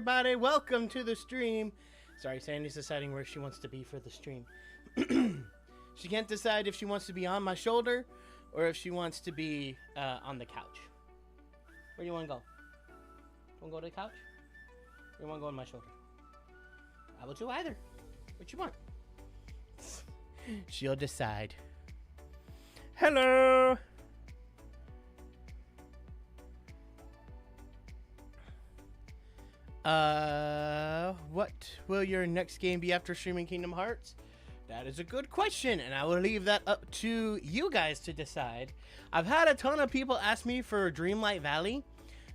everybody. Welcome to the stream. Sorry, Sandy's deciding where she wants to be for the stream. She can't decide if she wants to be on my shoulder or if she wants to be on the couch. Where do you want to go? Want to go to the couch? Or you want to go on my shoulder? I will do either. What you want? She'll decide. Hello! What will your next game be after streaming Kingdom Hearts? That is a good question, and I will leave that up to you guys to decide. I've had a ton of people ask me for Dreamlight Valley,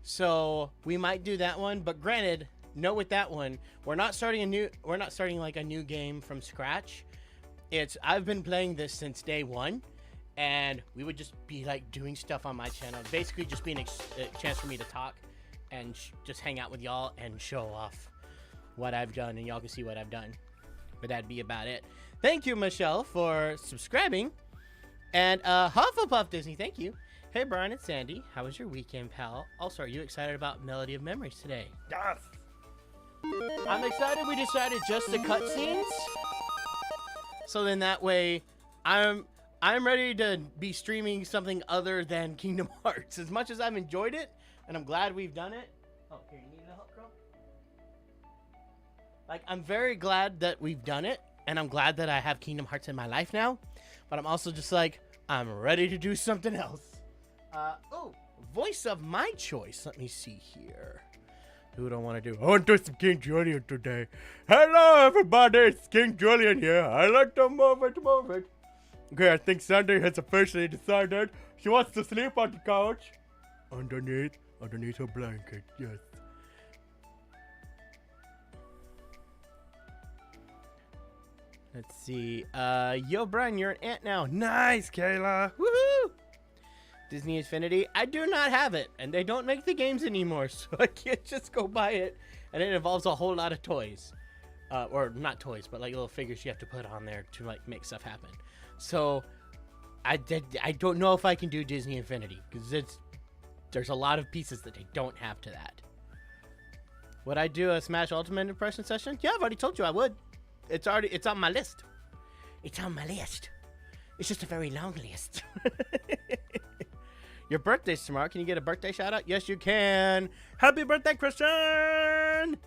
so we might do that one. But granted, note with that one, we're not starting like a new game from scratch. I've been playing this since day one, and we would just be like doing stuff on my channel, basically just being a chance for me to talk and just hang out with y'all and show off what I've done, and y'all can see what I've done. But that'd be about it. Thank you, Michelle, for subscribing. And Hufflepuff Disney, thank you. Hey, Brian and Sandy, how was your weekend, pal? Also, are you excited about Melody of Memories today? Yes. I'm excited we decided just the cutscenes. So then that way, I'm ready to be streaming something other than Kingdom Hearts. As much as I've enjoyed it, and I'm glad we've done it. Oh, here, you need a help, girl? Like, I'm very glad that we've done it, and I'm glad that I have Kingdom Hearts in my life now. But I'm also just like, I'm ready to do something else. Oh, voice of my choice. Let me see here. Who do I want to do? I want to do some King Julian today. Hello, everybody. It's King Julian here. I like to move it. Okay, I think Sandy has officially decided she wants to sleep on the couch. Underneath her blanket, yes. Let's see. Yo, Brian, you're an ant now. Nice, Kayla. Woohoo! Disney Infinity. I do not have it, and they don't make the games anymore, so I can't just go buy it. And it involves a whole lot of toys. Or not toys, but like little figures you have to put on there to like make stuff happen. So I don't know if I can do Disney Infinity, because there's a lot of pieces that they don't have to that. Would I do a Smash Ultimate impression session? Yeah, I've already told you I would. It's on my list. It's on my list. It's just a very long list. Your birthday's tomorrow. Can you get a birthday shout out? Yes, you can. Happy birthday, Christian!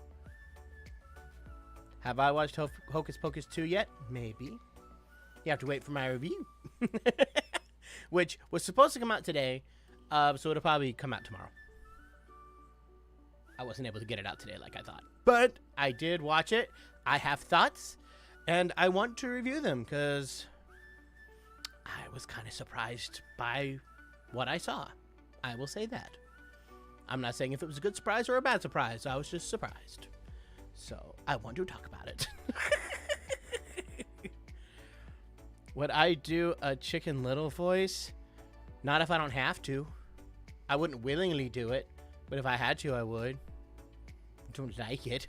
Have I watched Hocus Pocus 2 yet? Maybe. You have to wait for my review. Which was supposed to come out today. So it'll probably come out tomorrow. I wasn't able to get it out today like I thought. But I did watch it. I have thoughts. And I want to review them because I was kind of surprised by what I saw. I will say that. I'm not saying if it was a good surprise or a bad surprise. I was just surprised. So I want to talk about it. Would I do a Chicken Little voice? Not if I don't have to. I wouldn't willingly do it, but if I had to, I would. I don't like it.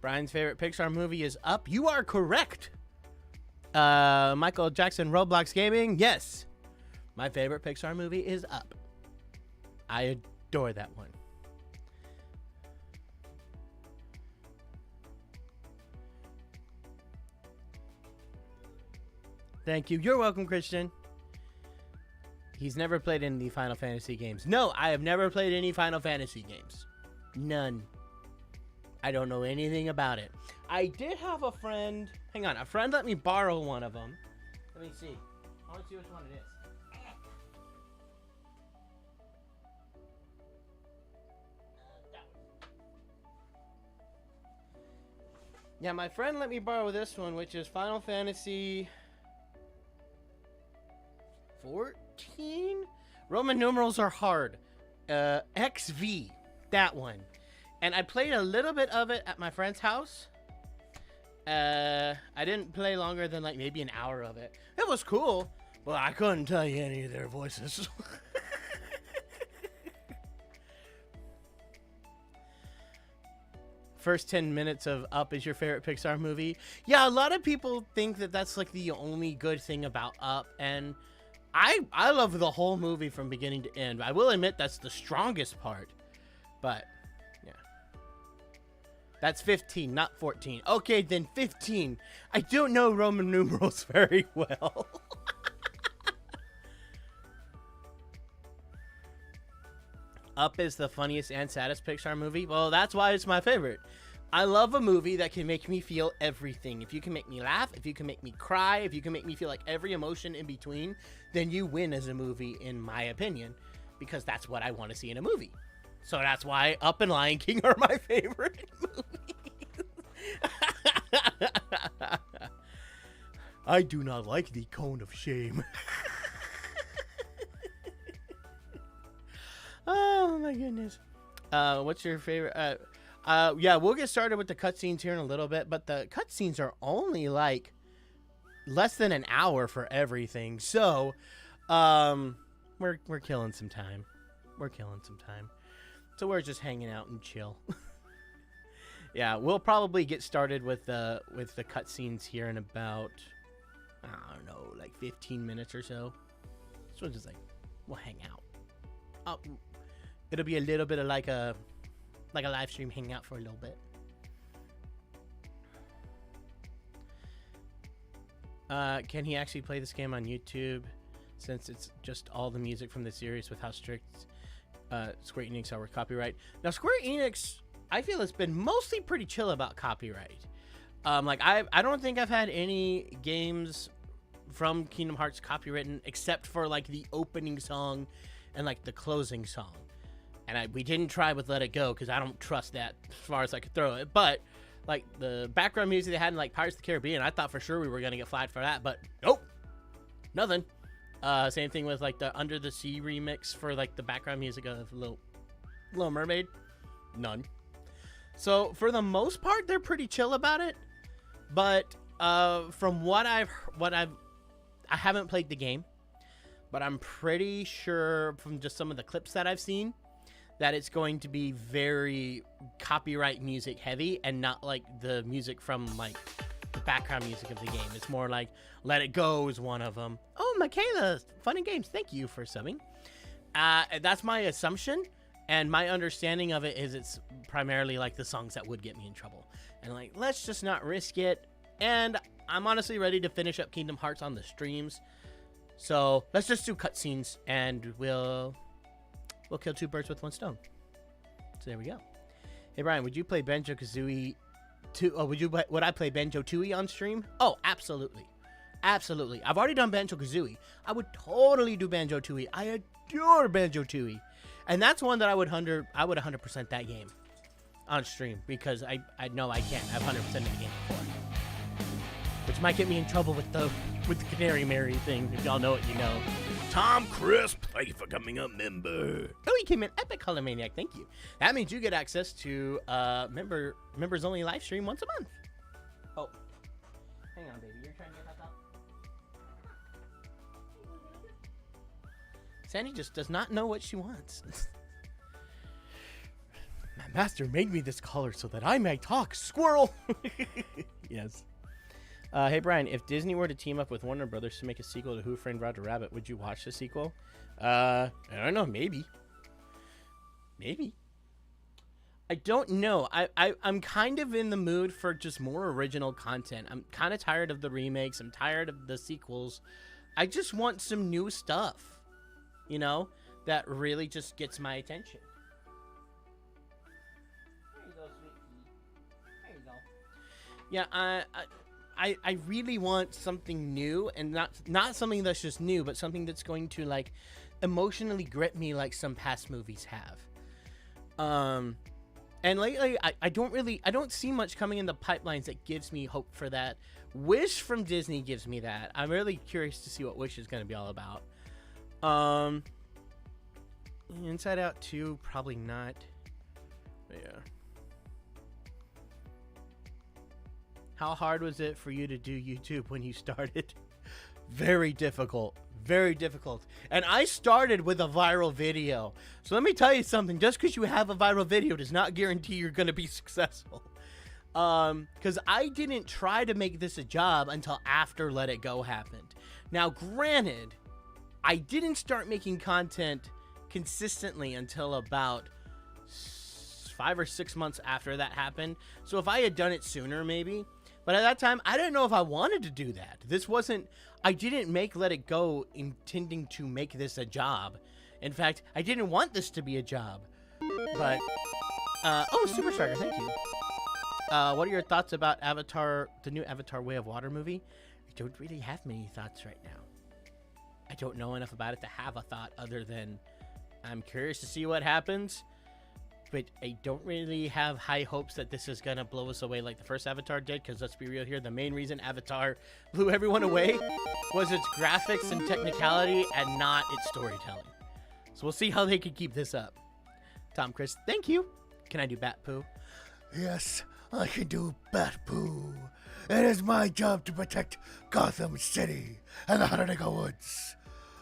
Brian's favorite Pixar movie is Up. You are correct. Michael Jackson, Roblox Gaming. Yes. My favorite Pixar movie is Up. I adore that one. Thank you. You're welcome, Christian. He's never played any of the Final Fantasy games. No, I have never played any Final Fantasy games. None. I don't know anything about it. I did have a friend. Hang on. A friend let me borrow one of them. Let me see. I want to see which one it is. Yeah, my friend let me borrow this one, which is Final Fantasy 14? Roman numerals are hard. XV. That one. And I played a little bit of it at my friend's house. I didn't play longer than like maybe an hour of it. It was cool, but I couldn't tell you any of their voices. First 10 minutes of Up is your favorite Pixar movie. Yeah, a lot of people think that that's like the only good thing about Up, and I love the whole movie from beginning to end. I will admit that's the strongest part. But, yeah. That's 15, not 14. Okay, then 15. I don't know Roman numerals very well. Up is the funniest and saddest Pixar movie. Well, that's why it's my favorite. I love a movie that can make me feel everything. If you can make me laugh, if you can make me cry, if you can make me feel like every emotion in between, then you win as a movie, in my opinion, because that's what I want to see in a movie. So that's why Up and Lion King are my favorite movies. I do not like the cone of shame. Oh my goodness. What's your favorite? Yeah, we'll get started with the cutscenes here in a little bit, but the cutscenes are only like less than an hour for everything. So, we're killing some time. We're killing some time. So we're just hanging out and chill. Yeah, we'll probably get started with the cutscenes here in about, I don't know, like 15 minutes or so. So just like we'll hang out. It'll be a little bit of like a live stream hangout for a little bit. Can he actually play this game on YouTube, since it's just all the music from the series, with how strict Square Enix are with copyright? Now, Square Enix, I feel, has been mostly pretty chill about copyright. Like I don't think I've had any games from Kingdom Hearts copywritten except for like the opening song and like the closing song. And we didn't try with Let It Go because I don't trust that as far as I could throw it. But like the background music they had in like Pirates of the Caribbean, I thought for sure we were gonna get flagged for that, but nope, nothing. Same thing with like the Under the Sea remix for like the background music of Little Mermaid, none. So for the most part, they're pretty chill about it. But from I haven't played the game, but I'm pretty sure from just some of the clips that I've seen that it's going to be very copyright music heavy and not like the music from like the background music of the game. It's more like Let It Go is one of them. Oh, Michaela, Fun and Games, thank you for subbing. That's my assumption, and my understanding of it is it's primarily like the songs that would get me in trouble. And like, let's just not risk it. And I'm honestly ready to finish up Kingdom Hearts on the streams. So let's just do cutscenes and we'll kill two birds with one stone. So there we go. Hey Brian, would you play Banjo-Kazooie would I play Banjo-Tooie on stream? Oh, absolutely. Absolutely. I've already done Banjo-Kazooie. I would totally do Banjo-Tooie. I adore Banjo-Tooie. And that's one that I would 100% that game on stream, because I know I can. I've 100% of the game before. Which might get me in trouble with the Canary Mary thing. If y'all know it, you know. Tom Crisp, thank you for coming up, member. Oh, he came in Epic Color Maniac, thank you. That means you get access to members only live stream once a month. Oh, hang on, baby, you're trying to get that up. Sandy just does not know what she wants. My master made me this collar so that I may talk, squirrel. Yes. Hey Brian, if Disney were to team up with Warner Brothers to make a sequel to Who Framed Roger Rabbit, would you watch the sequel? I don't know, maybe. I don't know. I'm kind of in the mood for just more original content. I'm kind of tired of the remakes. I'm tired of the sequels. I just want some new stuff, you know, that really just gets my attention. There you go, sweet pea. There you go. Yeah, I really want something new, and not something that's just new, but something that's going to like emotionally grip me like some past movies have. And lately I don't see much coming in the pipelines that gives me hope for that. Wish from Disney gives me that. I'm really curious to see what Wish is going to be all about. Inside Out 2, probably not. But yeah. How hard was it for you to do YouTube when you started? Very difficult. Very difficult. And I started with a viral video. So let me tell you something. Just because you have a viral video does not guarantee you're going to be successful. Because I didn't try to make this a job until after Let It Go happened. Now, granted, I didn't start making content consistently until about 5 or 6 months after that happened. So if I had done it sooner, maybe. But at that time, I didn't know if I wanted to do that. I didn't make Let It Go intending to make this a job. In fact, I didn't want this to be a job. But, oh, Super Striker, thank you. What are your thoughts about Avatar, the new Avatar Way of Water movie? I don't really have many thoughts right now. I don't know enough about it to have a thought other than I'm curious to see what happens. But I don't really have high hopes that this is going to blow us away like the first Avatar did, because let's be real here, the main reason Avatar blew everyone away was its graphics and technicality and not its storytelling. So we'll see how they can keep this up. Tom Chris, thank you. Can I do Bat Poo? Yes, I can do Bat Poo. It is my job to protect Gotham City and the Harunika Woods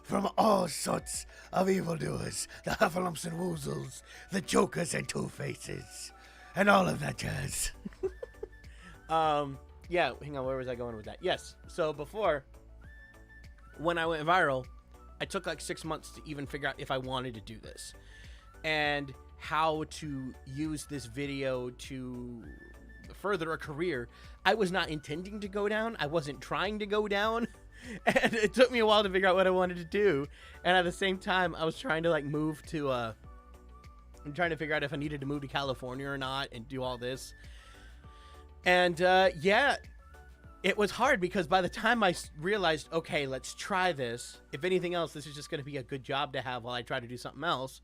from all sorts of evildoers, the Huffalumps and Woozles, the Jokers and Two-Faces, and all of that jazz. Yeah, hang on, where was I going with that? Yes, so before, when I went viral, I took like 6 months to even figure out if I wanted to do this, and how to use this video to further a career I was not intending to go down. I wasn't trying to go down. And it took me a while to figure out what I wanted to do. And at the same time, I was trying to like move to, I'm trying to figure out if I needed to move to California or not and do all this. And yeah, it was hard because by the time I realized, okay, let's try this. If anything else, this is just going to be a good job to have while I try to do something else.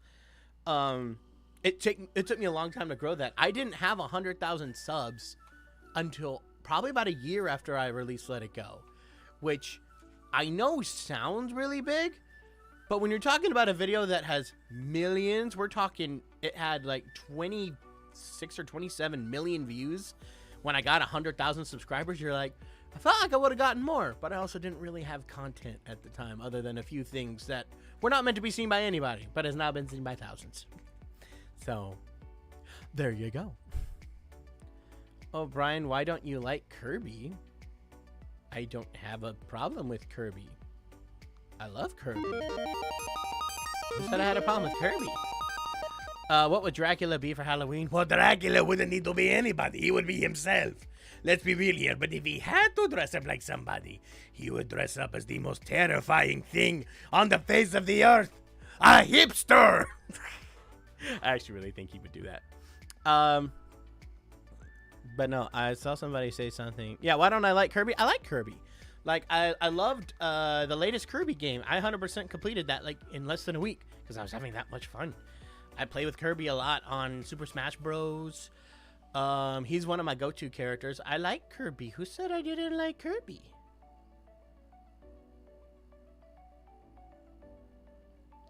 It took me a long time to grow that. I didn't have 100,000 subs until probably about a year after I released Let It Go, which I know sounds really big, but when you're talking about a video that has millions, we're talking it had like 26 or 27 million views. When I got 100,000 subscribers, you're like, I felt like I would have gotten more, but I also didn't really have content at the time other than a few things that were not meant to be seen by anybody, but has now been seen by thousands. So, there you go. Oh, Brian, why don't you like Kirby? I don't have a problem with Kirby. I love Kirby. Who said I had a problem with Kirby? What would Dracula be for Halloween? Well, Dracula wouldn't need to be anybody. He would be himself. Let's be real here. But if he had to dress up like somebody, he would dress up as the most terrifying thing on the face of the earth. A hipster! I actually really think he would do that. But no, I saw somebody say something. Yeah, why don't I like Kirby? I like Kirby. Like, I loved the latest Kirby game. I 100% completed that, like, in less than a week because I was having that much fun. I play with Kirby a lot on Super Smash Bros. He's one of my go-to characters. I like Kirby. Who said I didn't like Kirby?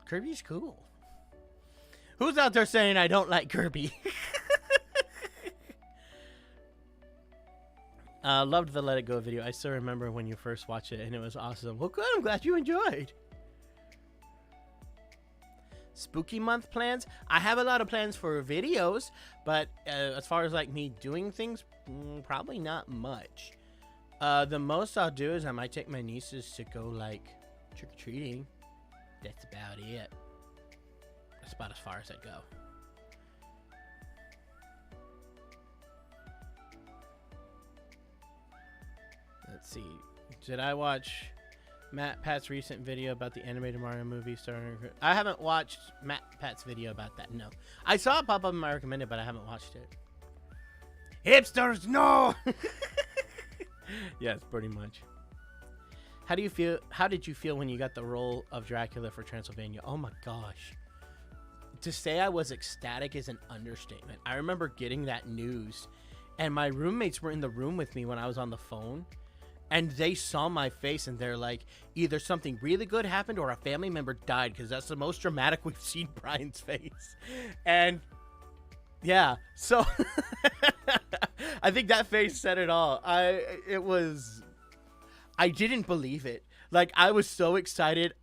Kirby's cool. Who's out there saying I don't like Kirby? Loved the Let It Go video. I still remember when you first watched it and it was awesome. Well, good. I'm glad you enjoyed. Spooky month plans? I have a lot of plans for videos, but as far as like me doing things, probably not much. The most I'll do is I might take my nieces to go like trick-or-treating. That's about it. That's about as far as I go. Let's see. Did I watch Pat's recent video about the animated Mario movie starring? I haven't watched Pat's video about that. No, I saw it pop up in my recommended, but I haven't watched it. Hipsters, no! Yes, pretty much. How do you feel? How did you feel when you got the role of Dracula for Transylvania? Oh my gosh. To say I was ecstatic is an understatement. I remember getting that news, and my roommates were in the room with me when I was on the phone. And they saw my face and they're like, either something really good happened or a family member died, because that's the most dramatic we've seen Brian's face. And yeah, so I think that face said it all. I didn't believe it. Like, I was so excited.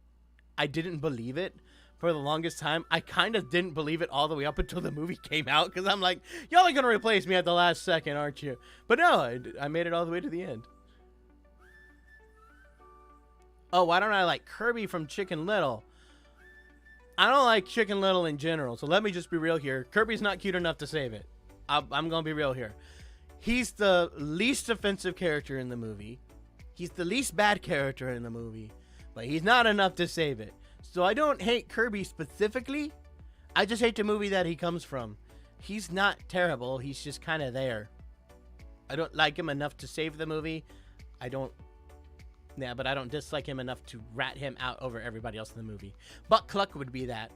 I didn't believe it for the longest time. I kind of didn't believe it all the way up until the movie came out, because I'm like, y'all are going to replace me at the last second, aren't you? But no, I made it all the way to the end. oh, why don't I like Kirby from Chicken Little? I don't like Chicken Little in general, so let me just be real here. Kirby's not cute enough to save it. I'm going to be real here. He's the least offensive character in the movie. He's the least bad character in the movie. But he's not enough to save it. So I don't hate Kirby specifically. I just hate the movie that he comes from. He's not terrible. He's just kind of there. I don't like him enough to save the movie. But I don't dislike him enough to rat him out over everybody else in the movie. Buck Cluck would be that.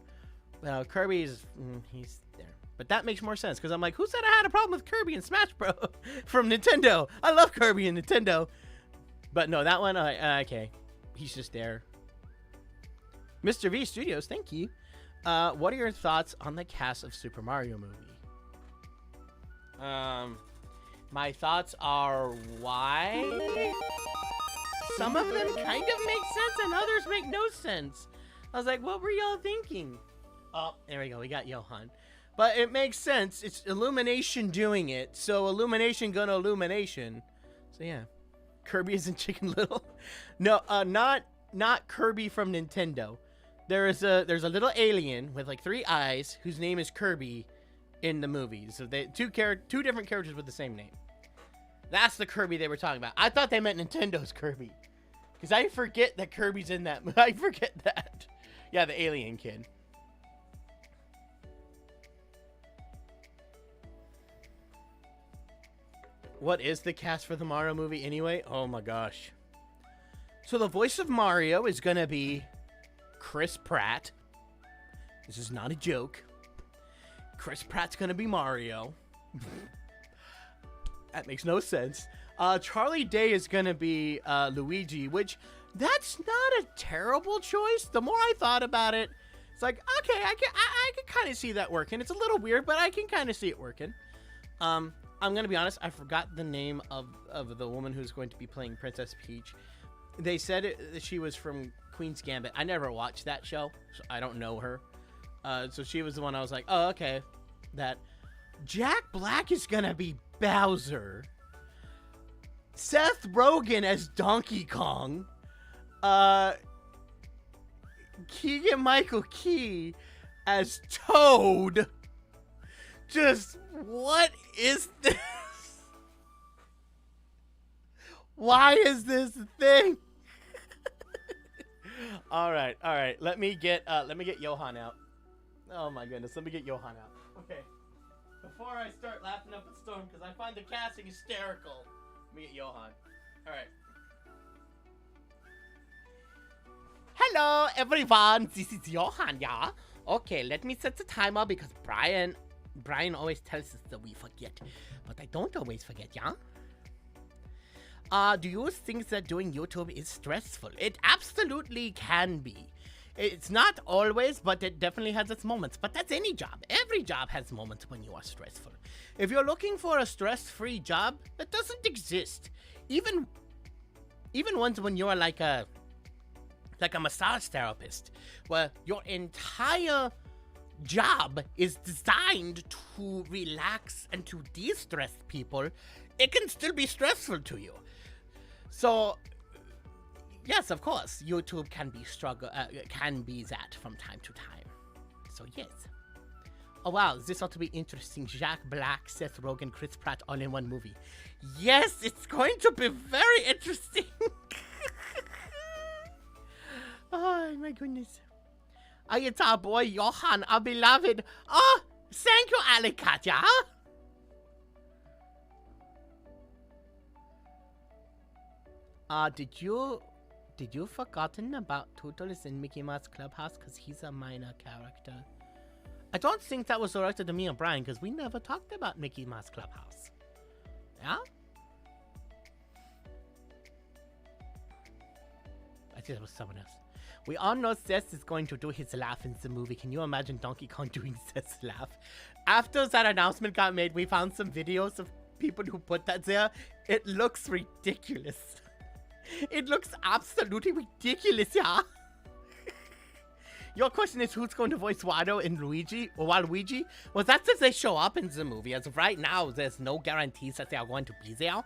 Kirby's, he's there. But that makes more sense, because I'm like, who said I had a problem with Kirby in Smash Bros. From Nintendo? I love Kirby in Nintendo. But no, that one, okay. He's just there. Mr. V Studios, thank you. What are your thoughts on the cast of Super Mario movie? My thoughts are why? Some of them kind of make sense and others make no sense. I was like, what were y'all thinking? Oh, there we go. We got Johan. But it makes sense. It's Illumination doing it. So Illumination gonna Illumination. So yeah. Kirby isn't Chicken Little. No, not Kirby from Nintendo. There's a little alien with like 3 eyes whose name is Kirby in the movies. So they two different characters with the same name. That's the Kirby they were talking about. I thought they meant Nintendo's Kirby. Because I forget that Kirby's in that. I forget that. Yeah, the alien kid. What is the cast for the Mario movie anyway? Oh my gosh. So the voice of Mario is going to be Chris Pratt. This is not a joke. Chris Pratt's going to be Mario. That makes no sense. Charlie Day is going to be Luigi, which that's not a terrible choice. The more I thought about it, it's like, okay, I can kind of see that working. It's a little weird, but I can kind of see it working. I'm going to be honest. I forgot the name of the woman who's going to be playing Princess Peach. They said that she was from Queen's Gambit. I never watched that show, so I don't know her. So she was the one I was like, oh, okay. That Jack Black is going to be Bowser. Seth Rogen as Donkey Kong. Keegan-Michael Key as Toad. Just, what is this? Why is this a thing? All right. Let me get Johan out. Oh my goodness, let me get Johan out. Okay. Before I start laughing up a storm, because I find the casting hysterical. Let me get Johan. All right. Hello, everyone. This is Johan, yeah? Okay, let me set the timer because Brian always tells us that we forget. But I don't always forget, yeah? Do you think that doing YouTube is stressful? It absolutely can be. It's not always, but it definitely has its moments. But that's any job. Every job has moments when you are stressful. If you're looking for a stress-free job, that doesn't exist. Even ones when you're like a massage therapist, where your entire job is designed to relax and to de-stress people, it can still be stressful to you. So, yes, of course, YouTube can be that from time to time. So, yes. Oh, wow, this ought to be interesting. Jack Black, Seth Rogen, Chris Pratt all in one movie. Yes, it's going to be very interesting. Oh, my goodness. Oh, it's our boy, Johan, our beloved. Oh, thank you, Alicatya. Did you forgotten about Tootles in Mickey Mouse Clubhouse? Because he's a minor character. I don't think that was directed to me or Brian, because we never talked about Mickey Mouse Clubhouse. Yeah? I think it was someone else. We all know Seth is going to do his laugh in the movie. Can you imagine Donkey Kong doing Seth's laugh? After that announcement got made, we found some videos of people who put that there. It looks ridiculous. It looks absolutely ridiculous, yeah? Your question is who's going to voice Wario and Luigi, or Waluigi? Well, that's if they show up in the movie. As of right now, there's no guarantees that they are going to be there.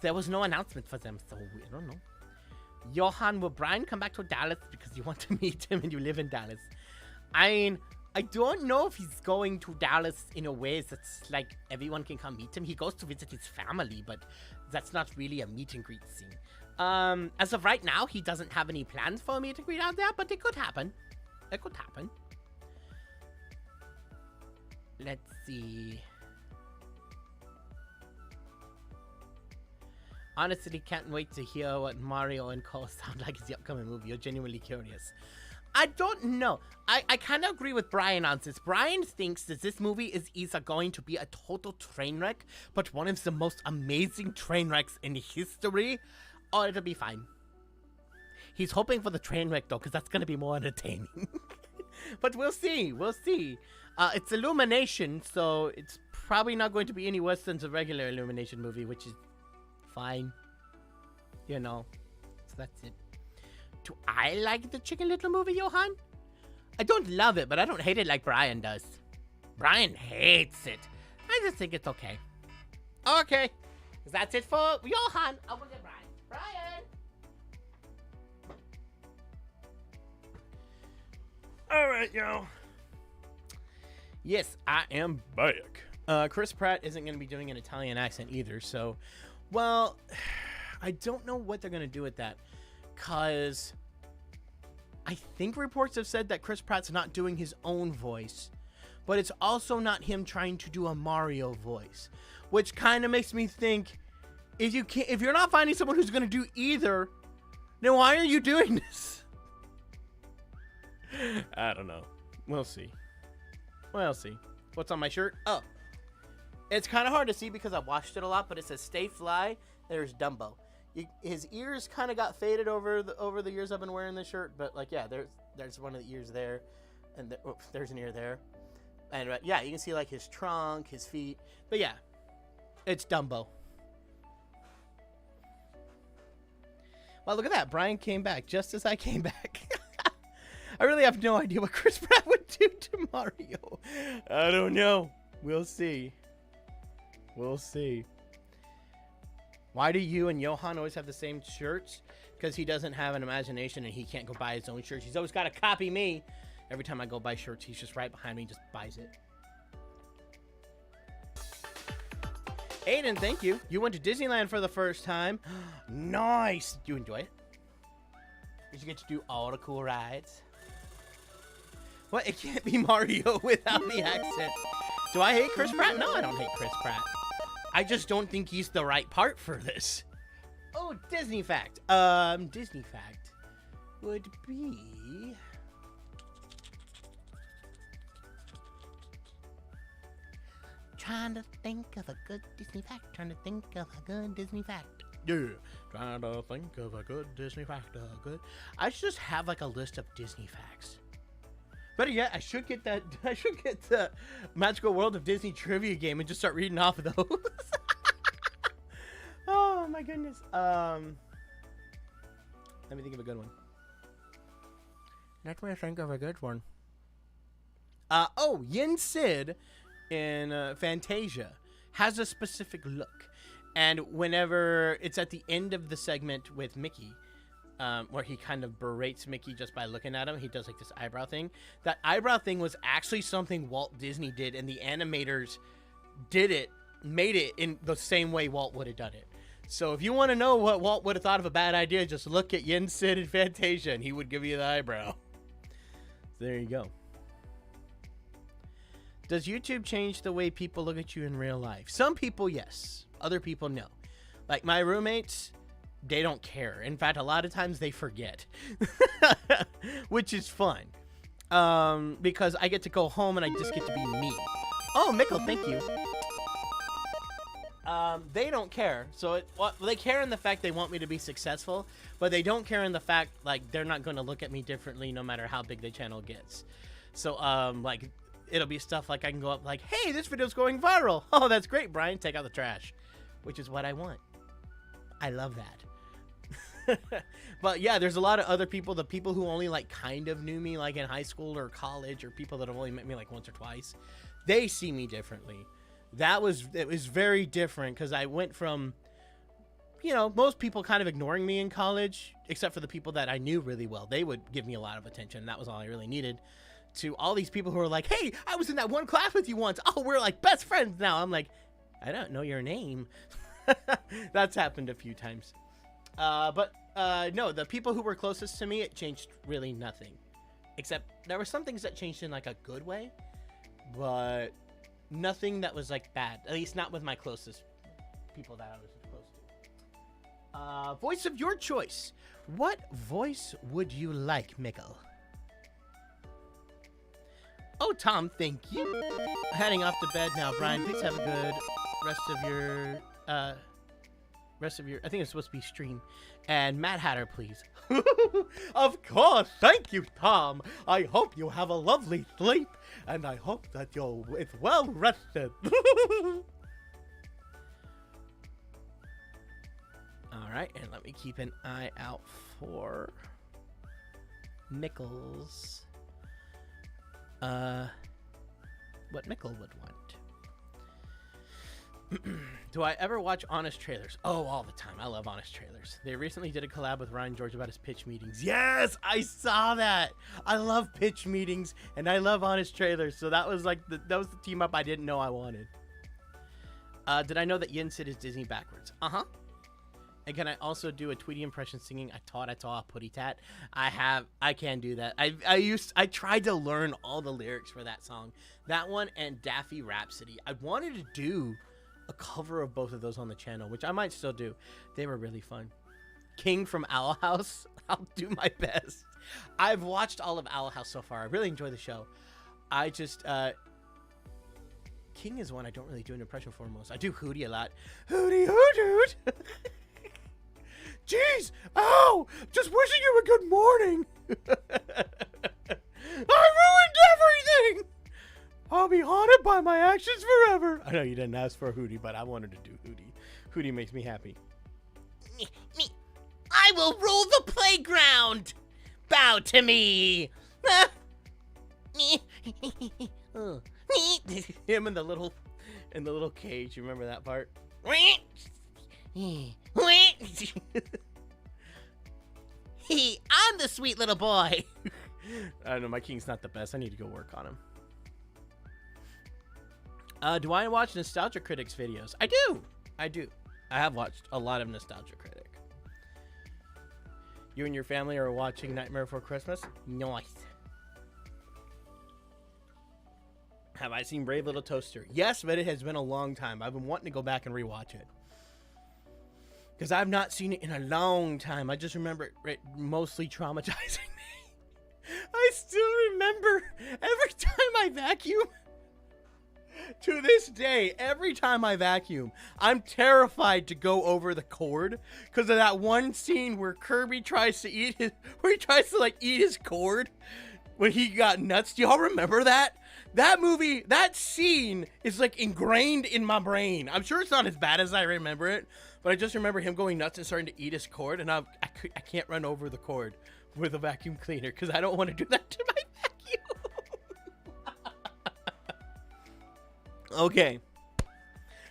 There was no announcement for them, so I don't know. Johan, will Brian come back to Dallas because you want to meet him and you live in Dallas? I mean, I don't know if he's going to Dallas in a way that's like everyone can come meet him. He goes to visit his family, but that's not really a meet and greet scene. As of right now, he doesn't have any plans for a meet and greet out there, but it could happen. It could happen. Let's see. Honestly, can't wait to hear what Mario and Cole sound like in the upcoming movie. You're genuinely curious. I don't know. I kind of agree with Brian on this. Brian thinks that this movie is either going to be a total train wreck, but one of the most amazing train wrecks in history, or it'll be fine. He's hoping for the train wreck, though, because that's going to be more entertaining. But we'll see. We'll see. It's Illumination, so it's probably not going to be any worse than the regular Illumination movie, which is fine. You know. So that's it. Do I like the Chicken Little movie, Johan? I don't love it, but I don't hate it like Brian does. Brian hates it. I just think it's okay. Okay. That's it for Johan. Over to Brian. Brian! Alright, yo. Yes, I am back. Chris Pratt isn't going to be doing an Italian accent either, so... Well, I don't know what they're going to do with that. Because I think reports have said that Chris Pratt's not doing his own voice, but it's also not him trying to do a Mario voice, which kind of makes me think, if you're not finding someone who's going to do either, then why are you doing this? I don't know. We'll see. We'll see. What's on my shirt? Oh, it's kind of hard to see because I washed it a lot, but it says "Stay Fly." There's Dumbo. His ears kind of got faded over the years I've been wearing this shirt, but like, yeah, there's one of the ears there, and there's an ear there, and yeah, you can see like his trunk, his feet, but yeah, it's Dumbo. Well, look at that, Brian came back just as I came back. I really have no idea what Chris Pratt would do to Mario. I don't know. We'll see. We'll see. Why do you and Johan always have the same shirts? Because he doesn't have an imagination and he can't go buy his own shirts. He's always got to copy me. Every time I go buy shirts, he's just right behind me and just buys it. Aiden, thank you. You went to Disneyland for the first time. Nice. Did you enjoy it? Did you get to do all the cool rides? What? It can't be Mario without the accent. Do I hate Chris Pratt? No, I don't hate Chris Pratt. I just don't think he's the right part for this. Oh, Disney fact. Disney fact would be... Trying to think of a good Disney fact. Trying to think of a good Disney fact. Yeah. Trying to think of a good Disney fact. I should just have like a list of Disney facts. Better yet, I should get that. I should get the Magical World of Disney trivia game and just start reading off of those. Oh my goodness. Let me think of a good one. Let me think of a good one. Oh, Yin Sid in Fantasia has a specific look, and whenever it's at the end of the segment with Mickey, where he kind of berates Mickey just by looking at him, he does like this eyebrow thing. That eyebrow thing was actually something Walt Disney did, and the animators made it in the same way Walt would have done it. So if you want to know what Walt would have thought of a bad idea, just look at Yin Sid in Fantasia, and he would give you the eyebrow. There you go. Does YouTube change the way people look at you in real life? Some people, yes. Other people, no. Like my roommates, they don't care. In fact, a lot of times they forget, which is fun, because I get to go home and I just get to be me. Oh, Mickle, thank you. They don't care. So they care in the fact they want me to be successful, but they don't care in the fact like they're not going to look at me differently no matter how big the channel gets. So like it'll be stuff like I can go up like, hey, this video's going viral. Oh, that's great, Brian. Take out the trash, which is what I want. I love that. But yeah, there's a lot of other people, the people who only like kind of knew me like in high school or college, or people that have only met me like once or twice. They see me differently. It was very different because I went from you know, most people kind of ignoring me in college, except for the people that I knew really well. They would give me a lot of attention. That was all I really needed. To all these people who were like, hey, I was in that one class with you once. Oh, we're like best friends now. I'm like, I don't know your name. That's happened a few times. But no, the people who were closest to me, it changed really nothing. Except there were some things that changed in like a good way, but nothing that was like bad. At least not with my closest people that I was close to. Voice of your choice. What voice would you like, Mikkel? Oh, Tom, thank you. Heading off to bed now, Brian. Please have a good rest of your, I think it's supposed to be stream. And Mad Hatter, please. Of course. Thank you, Tom. I hope you have a lovely sleep. And I hope that it's well rested. All right. And let me keep an eye out for Mikkel's. What Mikkel would want. Do I ever watch honest trailers? Oh, all the time. I love honest trailers. They recently did a collab with Ryan George about his pitch meetings. Yes, I saw that. I love pitch meetings and I love honest trailers. So that was like that was the team up I didn't know I wanted. Did I know that Yin Sid is Disney backwards? Uh-huh. And can I also do a Tweety impression singing I taught a putty tat? I can do that. I tried to learn all the lyrics for that song. That one and Daffy Rhapsody. I wanted to do a cover of both of those on the channel, which I might still do. They were really fun. King from Owl House. I'll do my best. I've watched all of Owl House so far. I really enjoy the show. I just King is one I don't really do an impression for most. I do Hootie a lot. Hootie hoot hoot. Jeez! Ow! Just wishing you a good morning! I ruined everything! I'll be haunted by my actions forever! I know you didn't ask for a Hootie, but I wanted to do Hootie. Hootie makes me happy. I will rule the playground! Bow to me! Him in the little cage, you remember that part? I'm the sweet little boy. I don't know, my King's not the best. I need to go work on him. Do I watch Nostalgia Critics videos? I do. I have watched a lot of Nostalgia Critic. You and your family are watching Nightmare Before Christmas? Nice. Have I seen Brave Little Toaster? Yes, but it has been a long time. I've been wanting to go back and rewatch it. Because I've not seen it in a long time. I just remember it mostly traumatizing me. I still remember every time I vacuum. To this day, every time I vacuum, I'm terrified to go over the cord. Because of that one scene where Kirby tries to eat his cord. When he got nuts. Do y'all remember that? That movie, that scene is like ingrained in my brain. I'm sure it's not as bad as I remember it. But I just remember him going nuts and starting to eat his cord, and I can't run over the cord with a vacuum cleaner because I don't want to do that to my vacuum. Okay.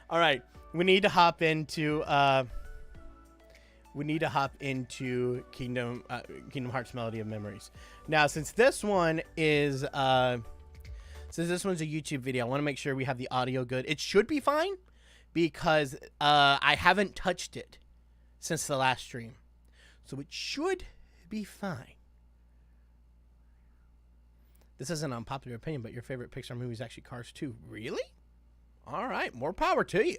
All right. We need to hop into Kingdom Hearts Melody of Memories. Now, since this one's a YouTube video, I want to make sure we have the audio good. It should be fine. Because I haven't touched it since the last stream. So it should be fine. This is an unpopular opinion, but your favorite Pixar movie is actually Cars 2. Really? All right, more power to you.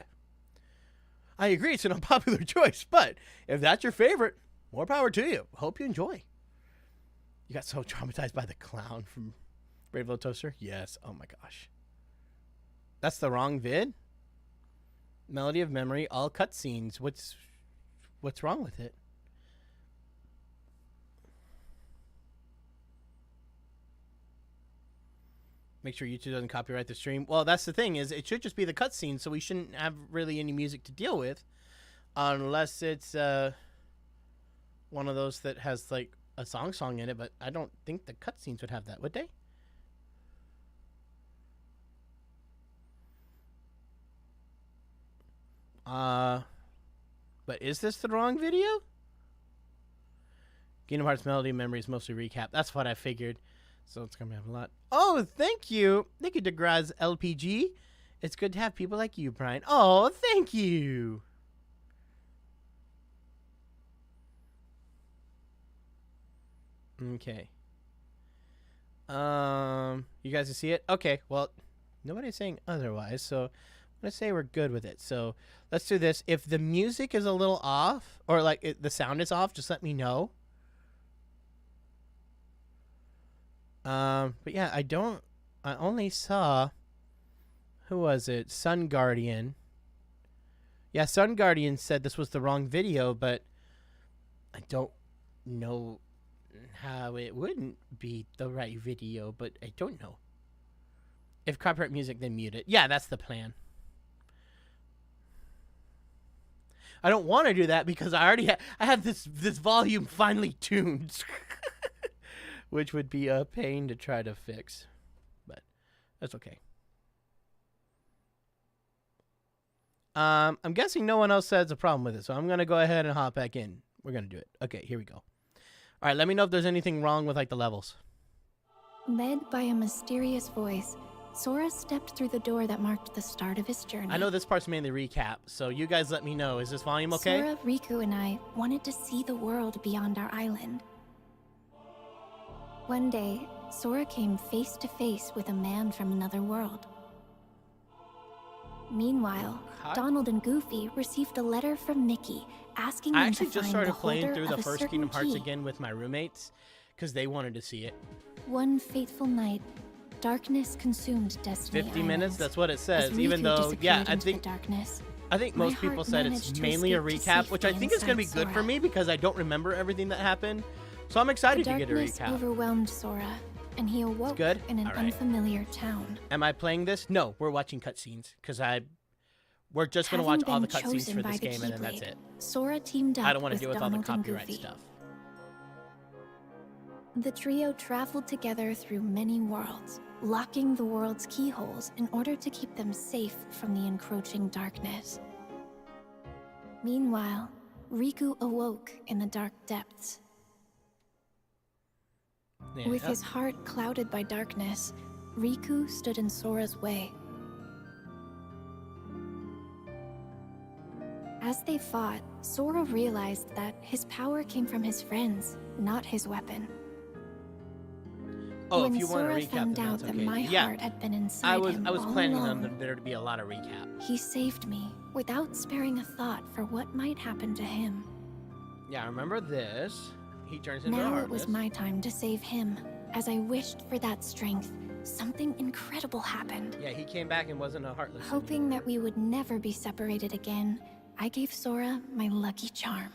I agree, it's an unpopular choice, but if that's your favorite, more power to you. Hope you enjoy. You got so traumatized by the clown from Brave Little Toaster? Yes. Oh my gosh. That's the wrong vid? Melody of Memory, all cutscenes. What's wrong with it? Make sure YouTube doesn't copyright the stream. Well, that's the thing, is it should just be the cutscene, so we shouldn't have really any music to deal with. Unless it's one of those that has like a song in it, but I don't think the cutscenes would have that, would they? But is this the wrong video? Kingdom Hearts Melody Memories mostly recap. That's what I figured. So it's going to have a lot. Oh, thank you. Thank you, DeGraz LPG. It's good to have people like you, Brian. Oh, thank you. Okay. You guys can see it? Okay, well, nobody's saying otherwise, so I'm going to say we're good with it. So let's do this. If the music is a little off, or like the sound is off, just let me know. But yeah, I only saw, who was it? Sun Guardian. Yeah, Sun Guardian said this was the wrong video, but I don't know how it wouldn't be the right video, but I don't know. If copyright music, then mute it. Yeah, that's the plan. I don't want to do that because I already I have this volume finely tuned. Which would be a pain to try to fix. But that's okay. I'm guessing no one else has a problem with it, so I'm going to go ahead and hop back in. We're going to do it. Okay, here we go. All right, let me know if there's anything wrong with like the levels. Led by a mysterious voice, Sora stepped through the door that marked the start of his journey. I know this part's mainly recap, so you guys let me know. Is this volume okay? Sora, Riku, and I wanted to see the world beyond our island. One day, Sora came face to face with a man from another world. Meanwhile, Donald and Goofy received a letter from Mickey asking them to find the holder of a certain key. I actually just started playing through the first Kingdom Hearts again with my roommates because they wanted to see it. One fateful night, darkness consumed Destiny 50 minutes, that's what it says. Even though, yeah, I think most people said it's mainly a recap, which I think is going to be good for me because I don't remember everything that happened. So I'm excited to get a recap. Darkness overwhelmed Sora, and he awoke in an unfamiliar town. Am I playing this? No, we're watching cutscenes because we're just gonna watch all the cutscenes for this game, and then that's it. Sora teamed up I don't want to deal with all the copyright stuff. The trio traveled together through many worlds, locking the world's keyholes in order to keep them safe from the encroaching darkness. Meanwhile, Riku awoke in the dark depths. Yeah, with his heart clouded by darkness, Riku stood in Sora's way. As they fought, Sora realized that his power came from his friends, not his weapon. Oh, when if you Sora want to recap, found out okay. that my heart had been inside him I was planning along, on there to be a lot of recap. He saved me without sparing a thought for what might happen to him. Yeah, I remember this. He turns into a Now heartless. It was my time to save him. As I wished for that strength, something incredible happened. Yeah, he came back and wasn't a heartless. Hoping that we would never be separated again, I gave Sora my lucky charm.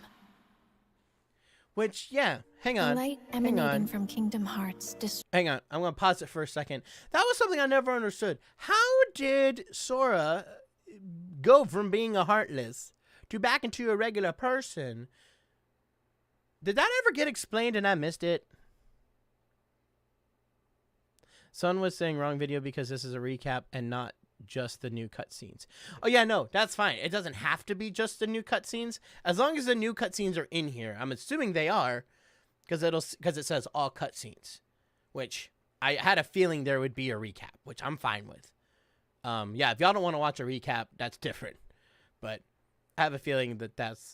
Which, yeah, hang on. The light emanating from Kingdom Hearts. Hang on, I'm going to pause it for a second. That was something I never understood. How did Sora go from being a heartless to back into a regular person? Did that ever get explained and I missed it? Son was saying wrong video because this is a recap and not just the new cutscenes. Oh yeah, no, that's fine. It doesn't have to be just the new cutscenes. As long as the new cutscenes are in here. I'm assuming they are because it says all cutscenes, which I had a feeling there would be a recap, which I'm fine with. Yeah, if y'all don't want to watch a recap, that's different. But I have a feeling that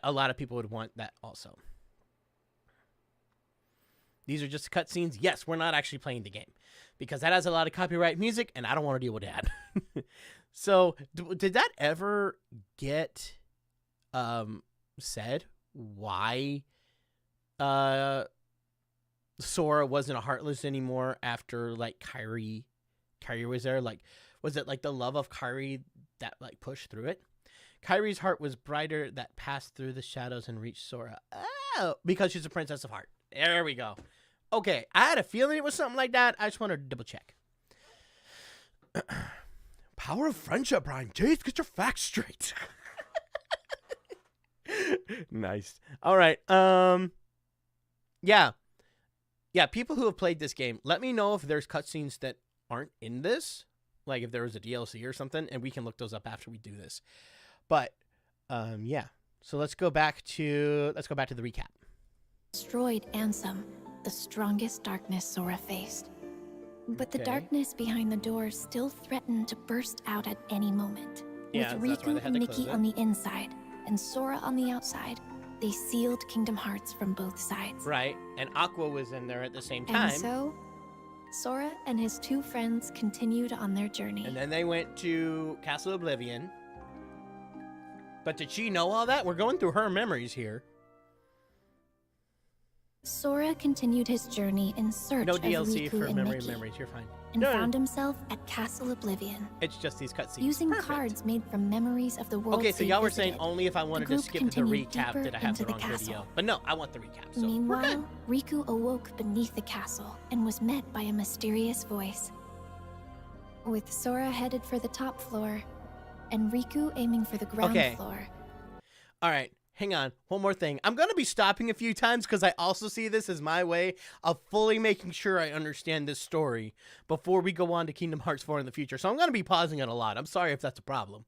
a lot of people would want that also. These are just cutscenes. Yes, we're not actually playing the game because that has a lot of copyright music, and I don't want to deal with that. So, did that ever get said why Sora wasn't a heartless anymore after like Kairi was there? Like, was it like the love of Kairi that like pushed through it? Kairi's heart was brighter that passed through the shadows and reached Sora. Oh, because she's a princess of heart. There we go. Okay, I had a feeling it was something like that. I just wanted to double check. Power of friendship, Brian. Jeez, get your facts straight. Nice. All right. Yeah. Yeah, people who have played this game, let me know if there's cutscenes that aren't in this. Like if there was a DLC or something, and we can look those up after we do this. But Yeah. So let's go back to the recap. Destroyed Ansem, the strongest darkness Sora faced. But the darkness behind the door still threatened to burst out at any moment. Yeah, with Riku and Mickey on the inside and Sora on the outside, they sealed Kingdom Hearts from both sides. Right, and Aqua was in there at the same time. And so, Sora and his two friends continued on their journey. And then they went to Castle Oblivion. But did she know all that? We're going through her memories here. Sora continued his journey in search of DLC Riku for and memories. Mickey, You're fine. and found himself at Castle Oblivion. It's just these cutscenes. Using cards made from memories of the world. Okay, so y'all were saying only if I wanted to skip the recap did I have the wrong video. But no, I want the recap. So meanwhile, Riku awoke beneath the castle and was met by a mysterious voice. With Sora headed for the top floor and Riku aiming for the ground floor. All right. Hang on, one more thing. I'm going to be stopping a few times because I also see this as my way of fully making sure I understand this story before we go on to Kingdom Hearts 4 in the future. So I'm going to be pausing it a lot. I'm sorry if that's a problem.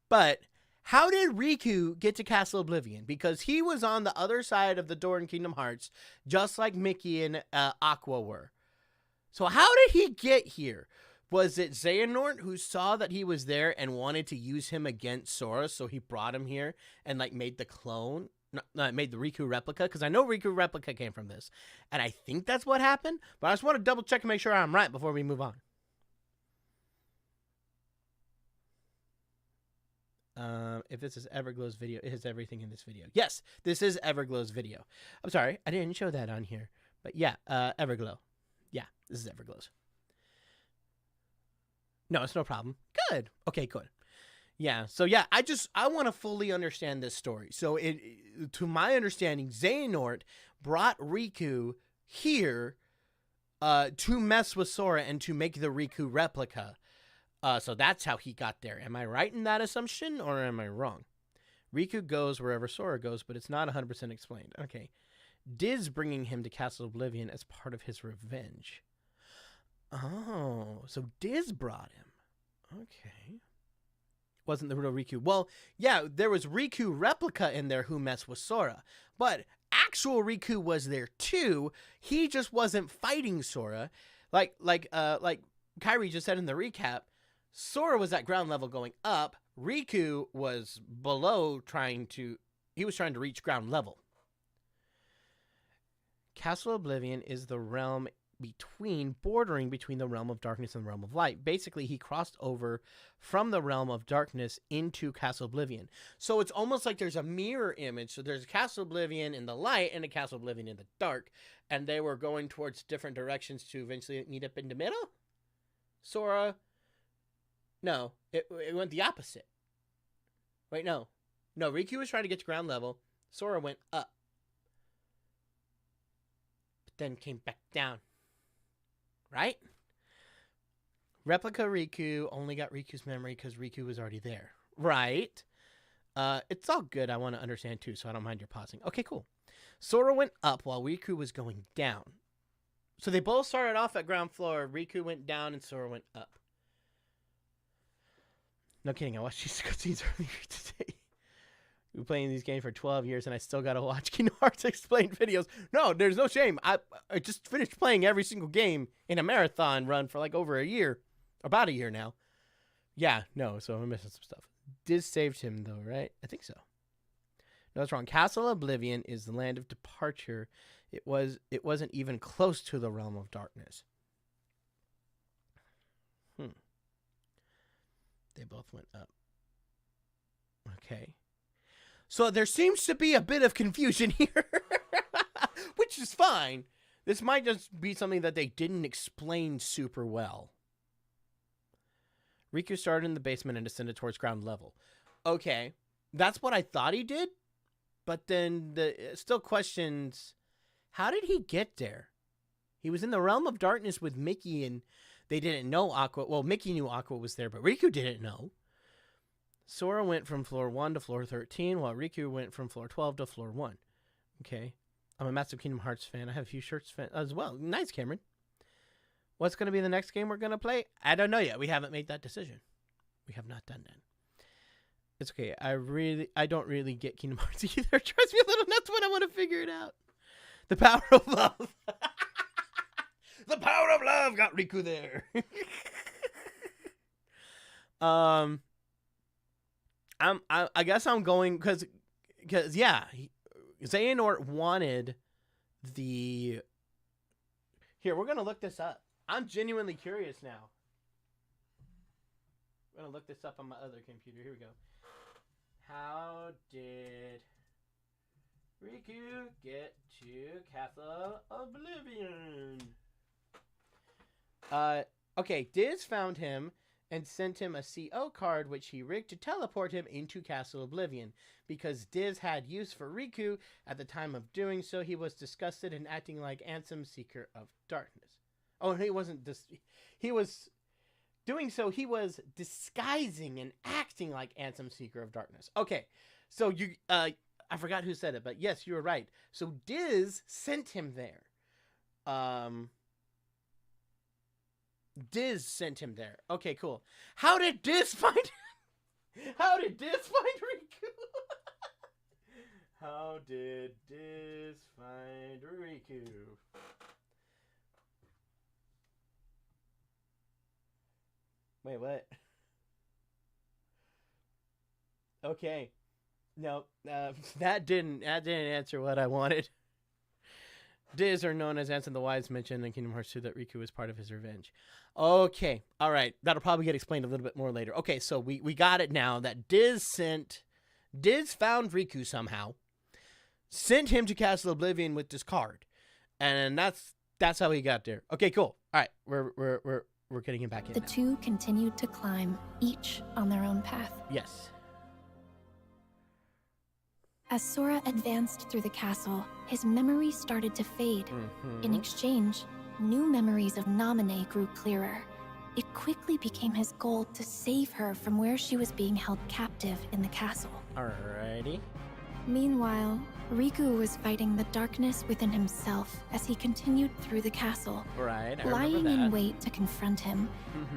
But how did Riku get to Castle Oblivion? Because he was on the other side of the door in Kingdom Hearts, just like Mickey and Aqua were. So how did he get here? Was it Xehanort who saw that he was there and wanted to use him against Sora, so he brought him here and like made the clone, made the Riku replica? Because I know Riku replica came from this, and I think that's what happened. But I just want to double check and make sure I'm right before we move on. If this is Everglow's video, it has everything in this video. Yes, this is Everglow's video. I'm sorry, I didn't show that on here, but yeah, Everglow. Yeah, this is Everglow's. No, it's no problem. Good. Okay, good. Yeah, so yeah, I want to fully understand this story. So to my understanding, Xehanort brought Riku here to mess with Sora and to make the Riku replica. So that's how he got there. Am I right in that assumption, or am I wrong? Riku goes wherever Sora goes, but it's not 100% explained. Okay. Diz bringing him to Castle Oblivion as part of his revenge. Oh, so Diz brought him. Okay. Wasn't the real Riku. Well, yeah, there was Riku replica in there who messed with Sora. But actual Riku was there too. He just wasn't fighting Sora. Like Kairi just said in the recap, Sora was at ground level going up. Riku was below trying to reach ground level. Castle Oblivion is the realm bordering between the realm of darkness and the realm of light. Basically, he crossed over from the realm of darkness into Castle Oblivion. So it's almost like there's a mirror image. So there's Castle Oblivion in the light and a Castle Oblivion in the dark. And they were going towards different directions to eventually meet up in the middle? Sora? No, it went the opposite. Wait, no. No, Riku was trying to get to ground level. Sora went up. But then came back down. Right? Replica Riku only got Riku's memory because Riku was already there. Right? It's all good. I want to understand too, so I don't mind your pausing. Okay, cool. Sora went up while Riku was going down. So they both started off at ground floor. Riku went down and Sora went up. No kidding. I watched these cutscenes earlier today. We've been playing these games for 12 years, and I still got to watch Kingdom Hearts explained videos. No, there's no shame. I just finished playing every single game in a marathon run for like over a year. About a year now. Yeah, no, so I'm missing some stuff. Diz saved him, though, right? I think so. No, that's wrong. Castle Oblivion is the land of departure. It wasn't even close to the realm of darkness. They both went up. Okay. So there seems to be a bit of confusion here, which is fine. This might just be something that they didn't explain super well. Riku started in the basement and descended towards ground level. Okay, that's what I thought he did, but then still questions, how did he get there? He was in the realm of darkness with Mickey, and they didn't know Aqua. Well, Mickey knew Aqua was there, but Riku didn't know. Sora went from floor 1 to floor 13, while Riku went from floor 12 to floor 1. Okay. I'm a massive Kingdom Hearts fan. I have a few shirts as well. Nice, Cameron. What's going to be the next game we're going to play? I don't know yet. We haven't made that decision. We have not done that. It's okay. I don't really get Kingdom Hearts either. Trust me, little nuts when I want to figure it out. The power of love. The power of love got Riku there. I guess I'm going because yeah, Xehanort wanted the. Here, we're gonna look this up. I'm genuinely curious now. I'm gonna look this up on my other computer. Here we go. How did Riku get to Castle Oblivion? Okay, Diz found him and sent him a CO card, which he rigged to teleport him into Castle Oblivion. Because Diz had use for Riku at the time of doing so, he was disgusted and acting like Ansem, Seeker of Darkness. Oh, he wasn't. He was doing so. He was disguising and acting like Ansem, Seeker of Darkness. Okay, so you, I forgot who said it, but yes, you were right. So Diz sent him there. Diz sent him there. Okay, cool. How did Diz find him? How did Diz find Riku? How did Diz find Riku? Wait, what? Okay. No, that didn't answer what I wanted. Diz are known as Ansem the Wise mentioned in Kingdom Hearts 2 that Riku was part of his revenge. Okay, all right. That'll probably get explained a little bit more later. Okay, so we got it now that Diz found Riku somehow, sent him to Castle Oblivion with this card, and that's how he got there. Okay, cool. All right, we're getting him back in. The two continued to climb, each on their own path. Yes. As Sora advanced through the castle, his memories started to fade. Mm-hmm. In exchange, new memories of Naminé grew clearer. It quickly became his goal to save her from where she was being held captive in the castle. Alrighty. Meanwhile, Riku was fighting the darkness within himself as he continued through the castle. Right, Lying in wait to confront him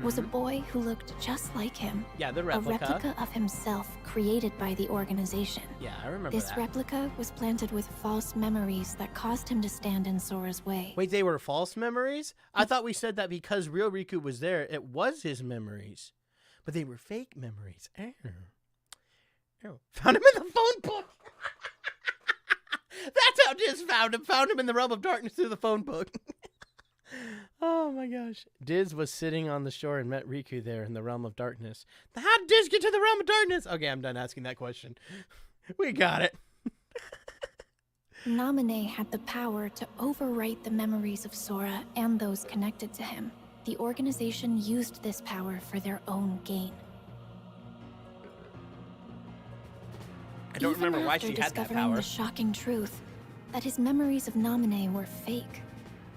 was a boy who looked just like him. Yeah, the replica. A replica of himself created by the organization. Yeah, I remember this that. This replica was planted with false memories that caused him to stand in Sora's way. Wait, they were false memories? I thought we said that because real Riku was there, it was his memories. But they were fake memories. Oh. Found him in the phone book. That's how Diz found him. Found him in the realm of darkness through the phone book. Oh my gosh. Diz was sitting on the shore and met Riku there in the realm of darkness. How did Diz get to the realm of darkness? Okay, I'm done asking that question. We got it. Naminé had the power to overwrite the memories of Sora and those connected to him. The organization used this power for their own gain. I don't remember why she had that discovering power. The shocking truth that his memories of Naminé were fake,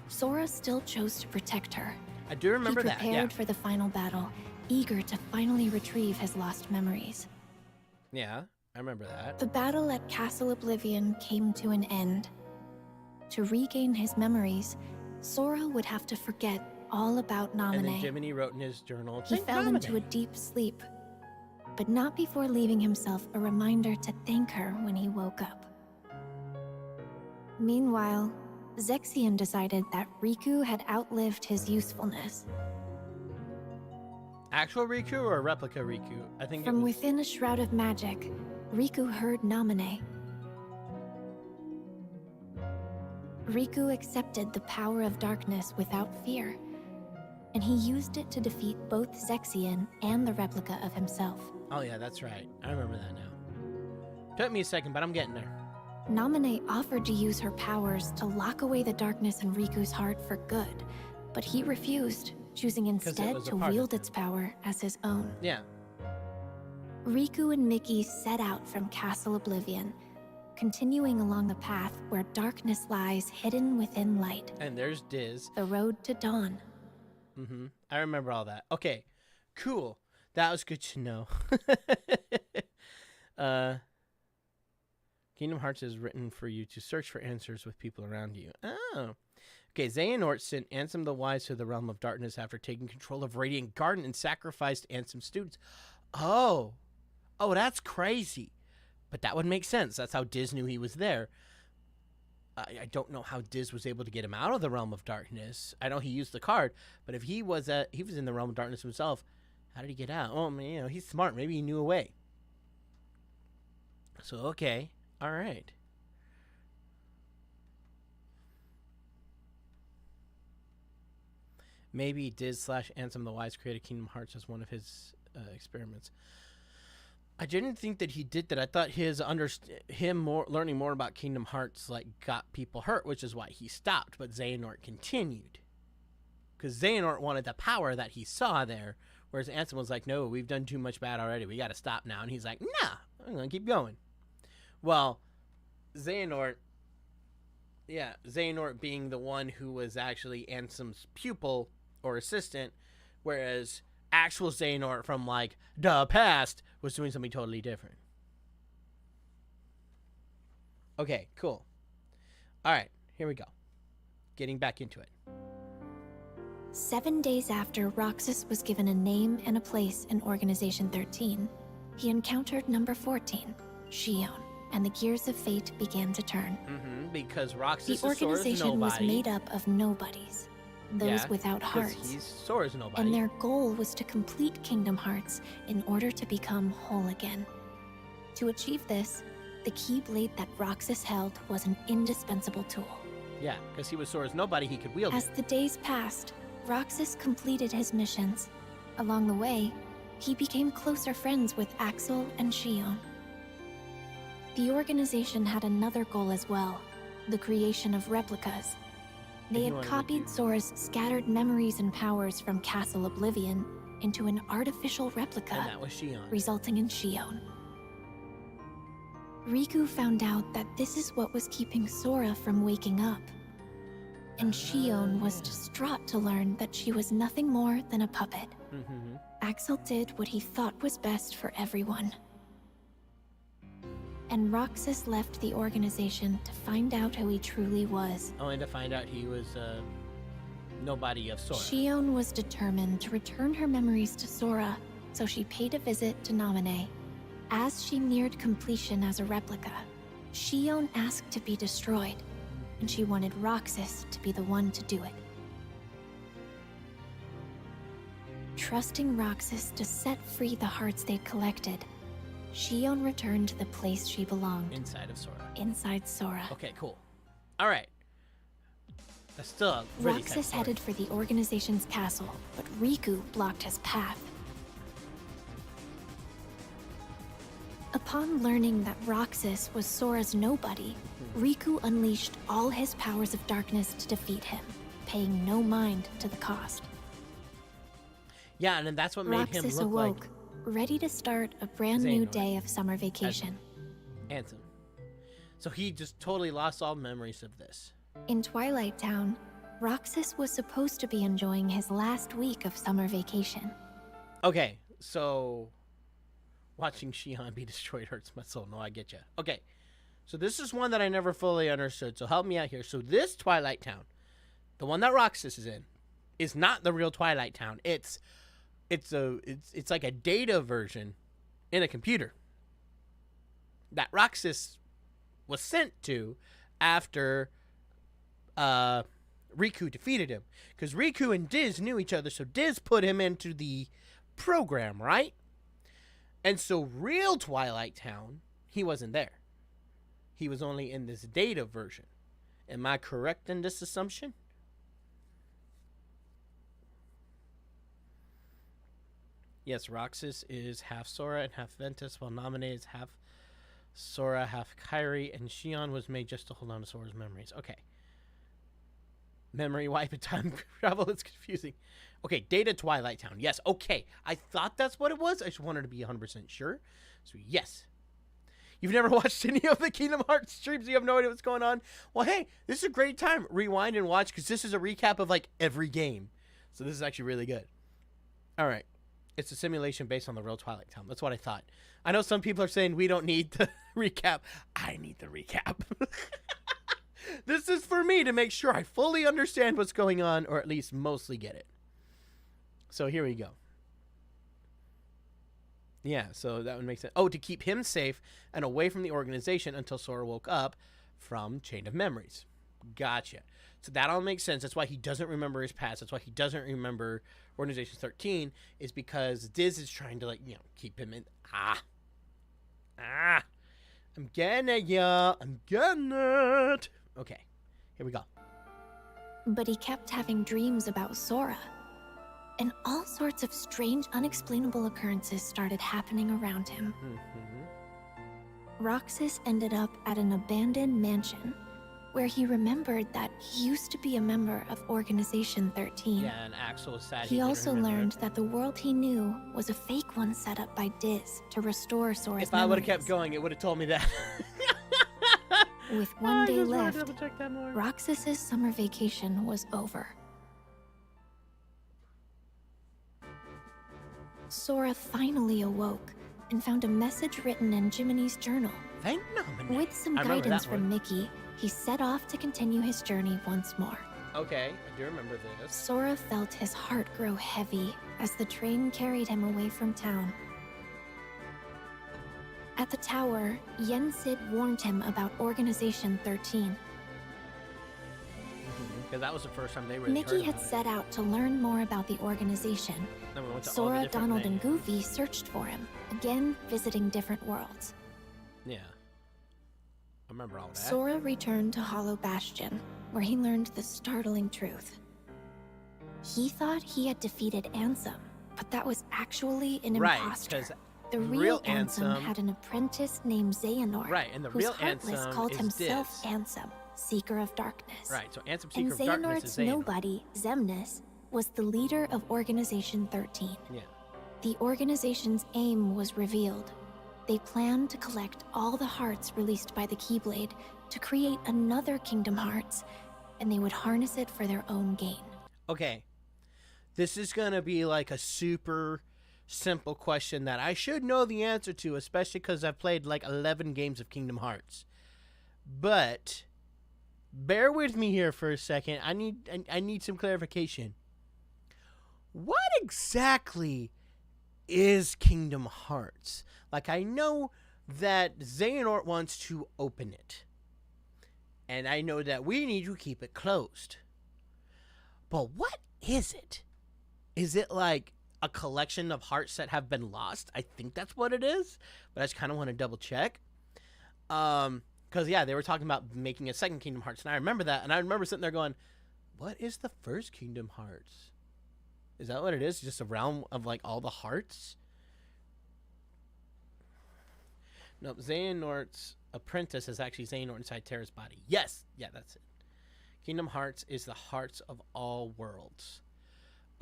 Sora still chose to protect her. I do remember that, He prepared for the final battle, eager to finally retrieve his lost memories. Yeah, I remember that. The battle at Castle Oblivion came to an end. To regain his memories, Sora would have to forget all about Naminé. And then Jiminy wrote in his journal, he fell into a deep sleep, but not before leaving himself a reminder to thank her when he woke up. Meanwhile, Zexion decided that Riku had outlived his usefulness. Actual Riku or replica Riku? I think From within a shroud of magic, Riku heard Naminé. Riku accepted the power of darkness without fear, and he used it to defeat both Zexion and the replica of himself. Oh yeah, that's right. I remember that now. Took me a second, but I'm getting there. Naminé offered to use her powers to lock away the darkness in Riku's heart for good, but he refused, choosing instead to wield its power as his own. Yeah. Riku and Mickey set out from Castle Oblivion, continuing along the path where darkness lies hidden within light. And there's Diz. The road to dawn. Mm-hmm. I remember all that. Okay, cool. That was good to know. Kingdom Hearts is written for you to search for answers with people around you. Oh. Okay, Xehanort sent Ansem the Wise to the realm of darkness after taking control of Radiant Garden and sacrificed Ansem's students. Oh. Oh, that's crazy. But that would make sense. That's how Diz knew he was there. I don't know how Diz was able to get him out of the realm of darkness. I know he used the card, but if he was in the realm of darkness himself, how did he get out? Oh, man, you know, he's smart. Maybe he knew a way. So, okay. All right. Maybe Diz / Ansem the Wise created Kingdom Hearts as one of his experiments. I didn't think that he did that. I thought learning more about Kingdom Hearts got people hurt, which is why he stopped. But Xehanort continued, because Xehanort wanted the power that he saw there, whereas Ansem was like, "No, we've done too much bad already. We got to stop now." And he's like, "Nah, I'm gonna keep going." Well, Xehanort being the one who was actually Ansem's pupil or assistant, whereas actual Xehanort from the past was doing something totally different. Okay, cool. All right, here we go. Getting back into it. 7 days after Roxas was given a name and a place in Organization 13, he encountered number 14, Shion, and the gears of fate began to turn. Because Roxas the organization was made up of nobodies. Those without hearts. Sora's nobody. And their goal was to complete Kingdom Hearts in order to become whole again. To achieve this, the Keyblade that Roxas held was an indispensable tool. Yeah, because he was Sora's nobody, he could wield it. As the days passed, Roxas completed his missions. Along the way, he became closer friends with Axel and Shion. The organization had another goal as well, the creation of replicas. They had copied Sora's scattered memories and powers from Castle Oblivion into an artificial replica, and that was Shion, resulting in Shion. Riku found out that this is what was keeping Sora from waking up. And Shion was distraught to learn that she was nothing more than a puppet. Axel did what he thought was best for everyone. And Roxas left the organization to find out who he truly was. Only to find out he was nobody of Sora. Shion was determined to return her memories to Sora, so she paid a visit to Naminé. As she neared completion as a replica, Shion asked to be destroyed, and she wanted Roxas to be the one to do it. Trusting Roxas to set free the hearts they'd collected, Shion returned to the place she belonged. Inside of Sora. Inside Sora. Okay, cool. All right. That's still a really Roxas headed for the organization's castle, but Riku blocked his path. Upon learning that Roxas was Sora's nobody, Riku unleashed all his powers of darkness to defeat him, paying no mind to the cost. Yeah, and then that's what made him Roxas look awoke, ready to start a brand new day of summer vacation. Ansem. So he just totally lost all memories of this. In Twilight Town, Roxas was supposed to be enjoying his last week of summer vacation. Okay, so watching Shion be destroyed hurts my soul. No, I get you. Okay, so this is one that I never fully understood, so help me out here. So this Twilight Town, the one that Roxas is in, is not the real Twilight Town. It's like a data version in a computer that Roxas was sent to after Riku defeated him, because Riku and Diz knew each other, so Diz put him into the program, right? And so real Twilight Town, he wasn't there. He was only in this data version. Am I correct in this assumption? Yes, Roxas is half Sora and half Ventus, while Naminé is half Sora, half Kairi, and Shion was made just to hold on to Sora's memories. Okay. Memory wipe and time travel, it's confusing. Okay, data Twilight Town. Yes, okay. I thought that's what it was. I just wanted to be 100% sure. So, yes. You've never watched any of the Kingdom Hearts streams, you have no idea what's going on? Well, hey, this is a great time. Rewind and watch, because this is a recap of, every game. So this is actually really good. All right. It's a simulation based on the real Twilight Town. That's what I thought. I know some people are saying we don't need the recap. I need the recap. This is for me to make sure I fully understand what's going on, or at least mostly get it. So here we go. Yeah, so that would make sense. Oh, to keep him safe and away from the organization until Sora woke up from Chain of Memories. Gotcha. So that all makes sense. That's why he doesn't remember his past. That's why he doesn't remember Organization 13, is because Diz is trying to, like, you know, keep him in. I'm getting it, yeah. I'm getting it. Okay, here we go. But he kept having dreams about Sora. And all sorts of strange, unexplainable occurrences started happening around him. Roxas ended up at an abandoned mansion, where he remembered that he used to be a member of Organization 13. Yeah, and Axel was sad. He also learned that the world he knew was a fake one set up by Diz to restore Sora's If I would have kept going, it would have told me that. With one day left, Roxas's summer vacation was over. Sora finally awoke and found a message written in Jiminy's journal. With some guidance from Mickey, he set off to continue his journey once more. Okay, I do remember this. Sora felt his heart grow heavy as the train carried him away from town. At the tower, Yensid warned him about Organization 13. Because that was the first time they really Mickey had set out to learn more about the organization. Sora, Donald, and Goofy searched for him, again visiting different worlds. Yeah. I remember all that. Sora returned to Hollow Bastion, where he learned the startling truth. He thought he had defeated Ansem, but that was actually an imposter. The real Ansem had an apprentice named Xehanort, and the whose real Heartless Ansem called is himself Diz. Ansem, Seeker of Darkness. So Ansem, Seeker of Darkness is Xehanort's nobody, Xemnas, was the leader of Organization 13. Yeah. The organization's aim was revealed. They planned to collect all the hearts released by the Keyblade to create another Kingdom Hearts, and they would harness it for their own gain. Okay. This is going to be like a super simple question that I should know the answer to, especially because I've played like 11 games of Kingdom Hearts. But bear with me here for a second. I need some clarification. What exactly is Kingdom Hearts? Like, I know that Xehanort wants to open it. And I know that we need to keep it closed. But what is it? Is it like a collection of hearts that have been lost? I think that's what it is. But I just kind of want to double check. Because, yeah, they were talking about making a second Kingdom Hearts. And I remember that. And I remember sitting there going, what is the first Kingdom Hearts? Is that what it is? Just a realm of, like, all the hearts? Nope. Xehanort's apprentice is actually Xehanort inside Terra's body. Yes. Yeah, that's it. Kingdom Hearts is the hearts of all worlds.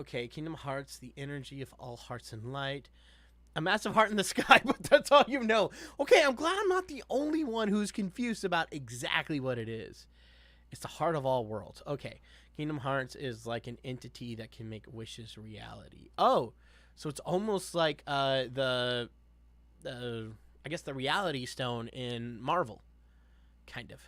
Okay, Kingdom Hearts, the energy of all hearts and light. A massive heart in the sky, but that's all you know. Okay, I'm glad I'm not the only one who's confused about exactly what it is. It's the heart of all worlds. Okay, Kingdom Hearts is like an entity that can make wishes reality. Oh, so it's almost like I guess the Reality Stone in Marvel, kind of.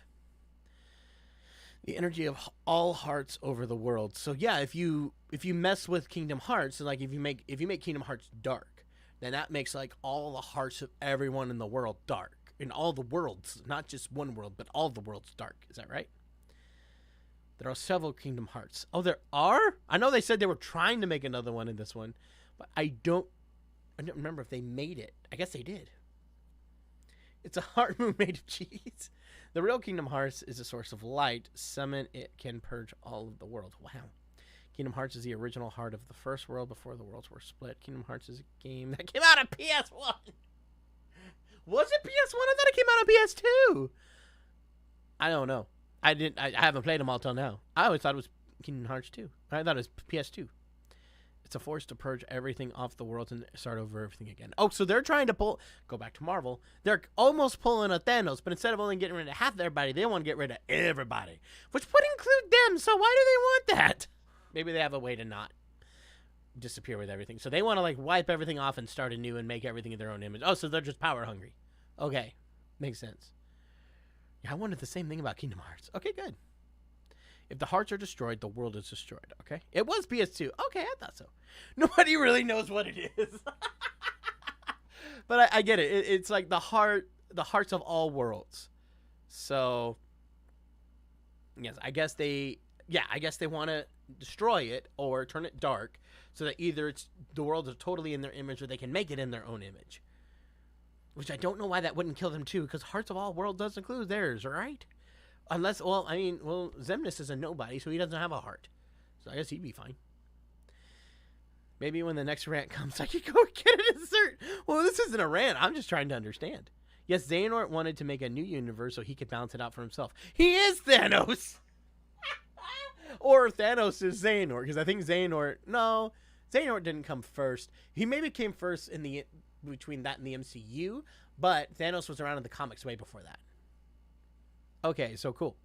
The energy of all hearts over the world. So yeah, if you mess with Kingdom Hearts, like if you make Kingdom Hearts dark, then that makes like all the hearts of everyone in the world dark. In all the worlds, not just one world, but all the worlds dark. Is that right? There are several Kingdom Hearts. Oh, there are? I know they said they were trying to make another one in this one, but I don't remember if they made it. I guess they did. It's a heart moon made of cheese. The real Kingdom Hearts is a source of light. Summon it can purge all of the world. Wow. Kingdom Hearts is the original heart of the first world before the worlds were split. Kingdom Hearts is a game that came out on PS1. Was it PS1? I thought it came out on PS2. I don't know. I haven't played them all till now. I always thought it was Kingdom Hearts 2. I thought it was PS2. It's a force to purge everything off the world and start over everything again. Oh, so they're trying to go back to Marvel. They're almost pulling a Thanos, but instead of only getting rid of half everybody, they want to get rid of everybody, which would include them. So why do they want that? Maybe they have a way to not disappear with everything. So they want to like wipe everything off and start anew and make everything in their own image. Oh, so they're just power hungry. Okay, makes sense. Yeah, I wondered the same thing about Kingdom Hearts. Okay, good. If the hearts are destroyed, the world is destroyed. Okay, it was PS2. Okay, I thought so. Nobody really knows what it is. But I get it. It's like the hearts of all worlds. So, yes, I guess they want to destroy it or turn it dark so that either the world is totally in their image or they can make it in their own image. Which I don't know why that wouldn't kill them too, because hearts of all worlds does include theirs, right? Unless, Xemnas is a nobody, so he doesn't have a heart. So I guess he'd be fine. Maybe when the next rant comes, I could go get a dessert. Well, this isn't a rant. I'm just trying to understand. Yes, Xehanort wanted to make a new universe so he could balance it out for himself. He is Thanos! Or Thanos is Xehanort, because I think Xehanort didn't come first. He maybe came first between that and the MCU, but Thanos was around in the comics way before that. Okay, so cool.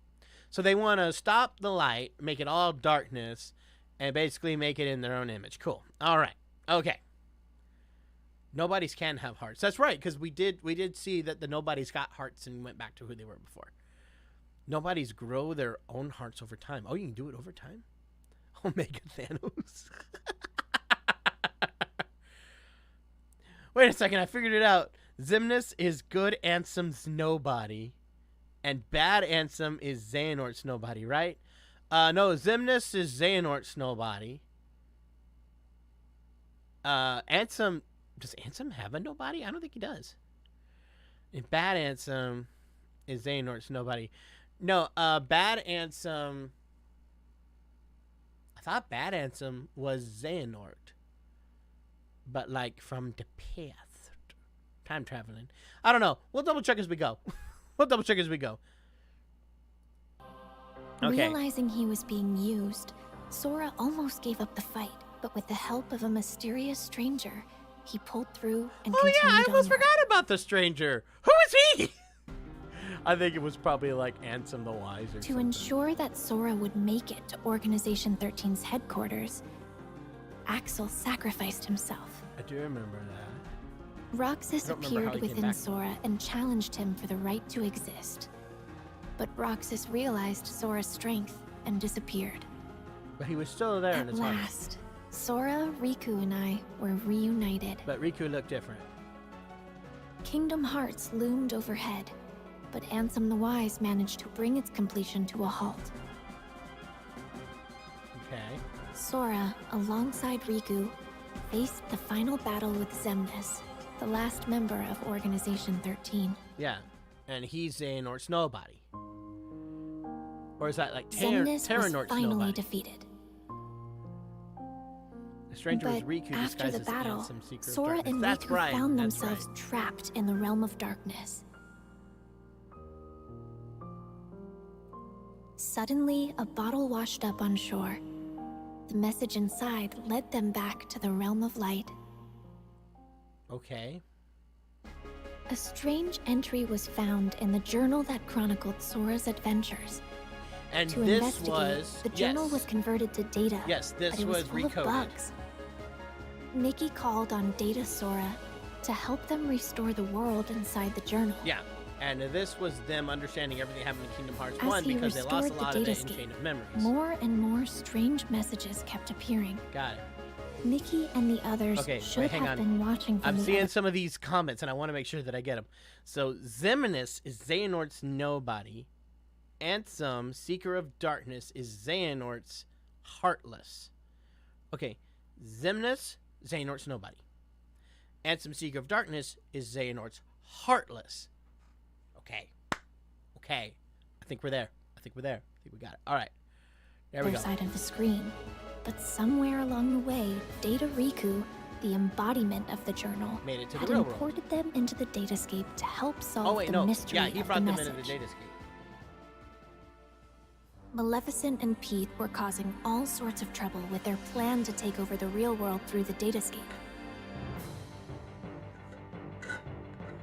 So they want to stop the light, make it all darkness, and basically make it in their own image. Cool. All right. Okay. Nobodies can have hearts. That's right, because we did see that the nobodies got hearts and went back to who they were before. Nobodies grow their own hearts over time. Oh, you can do it over time? Omega Thanos. Wait a second, I figured it out. Xemnas is good Ansem's nobody, and bad Ansem is Xehanort's nobody, right? No, Xemnas is Xehanort's nobody. Ansem, does Ansem have a nobody? I don't think he does. And bad Ansem is Xehanort's nobody. No, bad Ansem, I thought bad Ansem was Xehanort. But like from the past. Time traveling. I don't know. We'll double check as we go. Okay. Realizing he was being used, Sora almost gave up the fight, but with the help of a mysterious stranger, he pulled through and continued I almost onward. forgot about the stranger. Who is he? I think it was probably like Ansem the Wise or something. To ensure that Sora would make it to Organization 13's headquarters, Axel sacrificed himself. I do remember that. Roxas appeared within Sora and challenged him for the right to exist. But Roxas realized Sora's strength and disappeared. But he was still there in his heart. At last, Sora, Riku, and I were reunited. But Riku looked different. Kingdom Hearts loomed overhead, but Ansem the Wise managed to bring its completion to a halt. Okay. Sora, alongside Riku, faced the final battle with Xemnas, the last member of Organization 13. Yeah, and he's Xehanort's nobody. Or is that like Xemnas Terranort's was finally nobody? Defeated. The stranger But was Riku after disguised the as battle, Ansem, Seeker of Sora Darkness. and That's Riku right. found That's themselves right. trapped in the realm of darkness. Suddenly, a bottle washed up on shore. The message inside led them back to the realm of light. Okay. A strange entry was found in the journal that chronicled Sora's adventures. And To this investigate, was the journal was converted to data. Yes, this but it was full Recoded. of bugs. Mickey called on Data Sora to help them restore the world inside the journal. Yeah, and this was them understanding everything happened in Kingdom Hearts As 1 he because they lost a restored the lot of it in datascape, Chain of Memories. More and more strange messages kept appearing. Got it. Mickey and the others Okay, should wait, hang have on. been watching from I'm the seeing other. some of these comments, and I want to make sure that I get them. So, Xemnas is Xehanort's nobody. Ansem, Seeker of Darkness, is Xehanort's heartless. Okay, Xemnas, Xehanort's nobody. Ansem, Seeker of Darkness, is Xehanort's heartless. Okay. I think we're there. I think we got it. All right. There we Other go. side of the screen. But somewhere along the way, Data Riku, the embodiment of the journal, Made it to the had real world. imported them into the datascape to help solve Oh, wait, the no. mystery Yeah, he of brought the them message. into the datascape. Maleficent and Pete were causing all sorts of trouble with their plan to take over the real world through the datascape.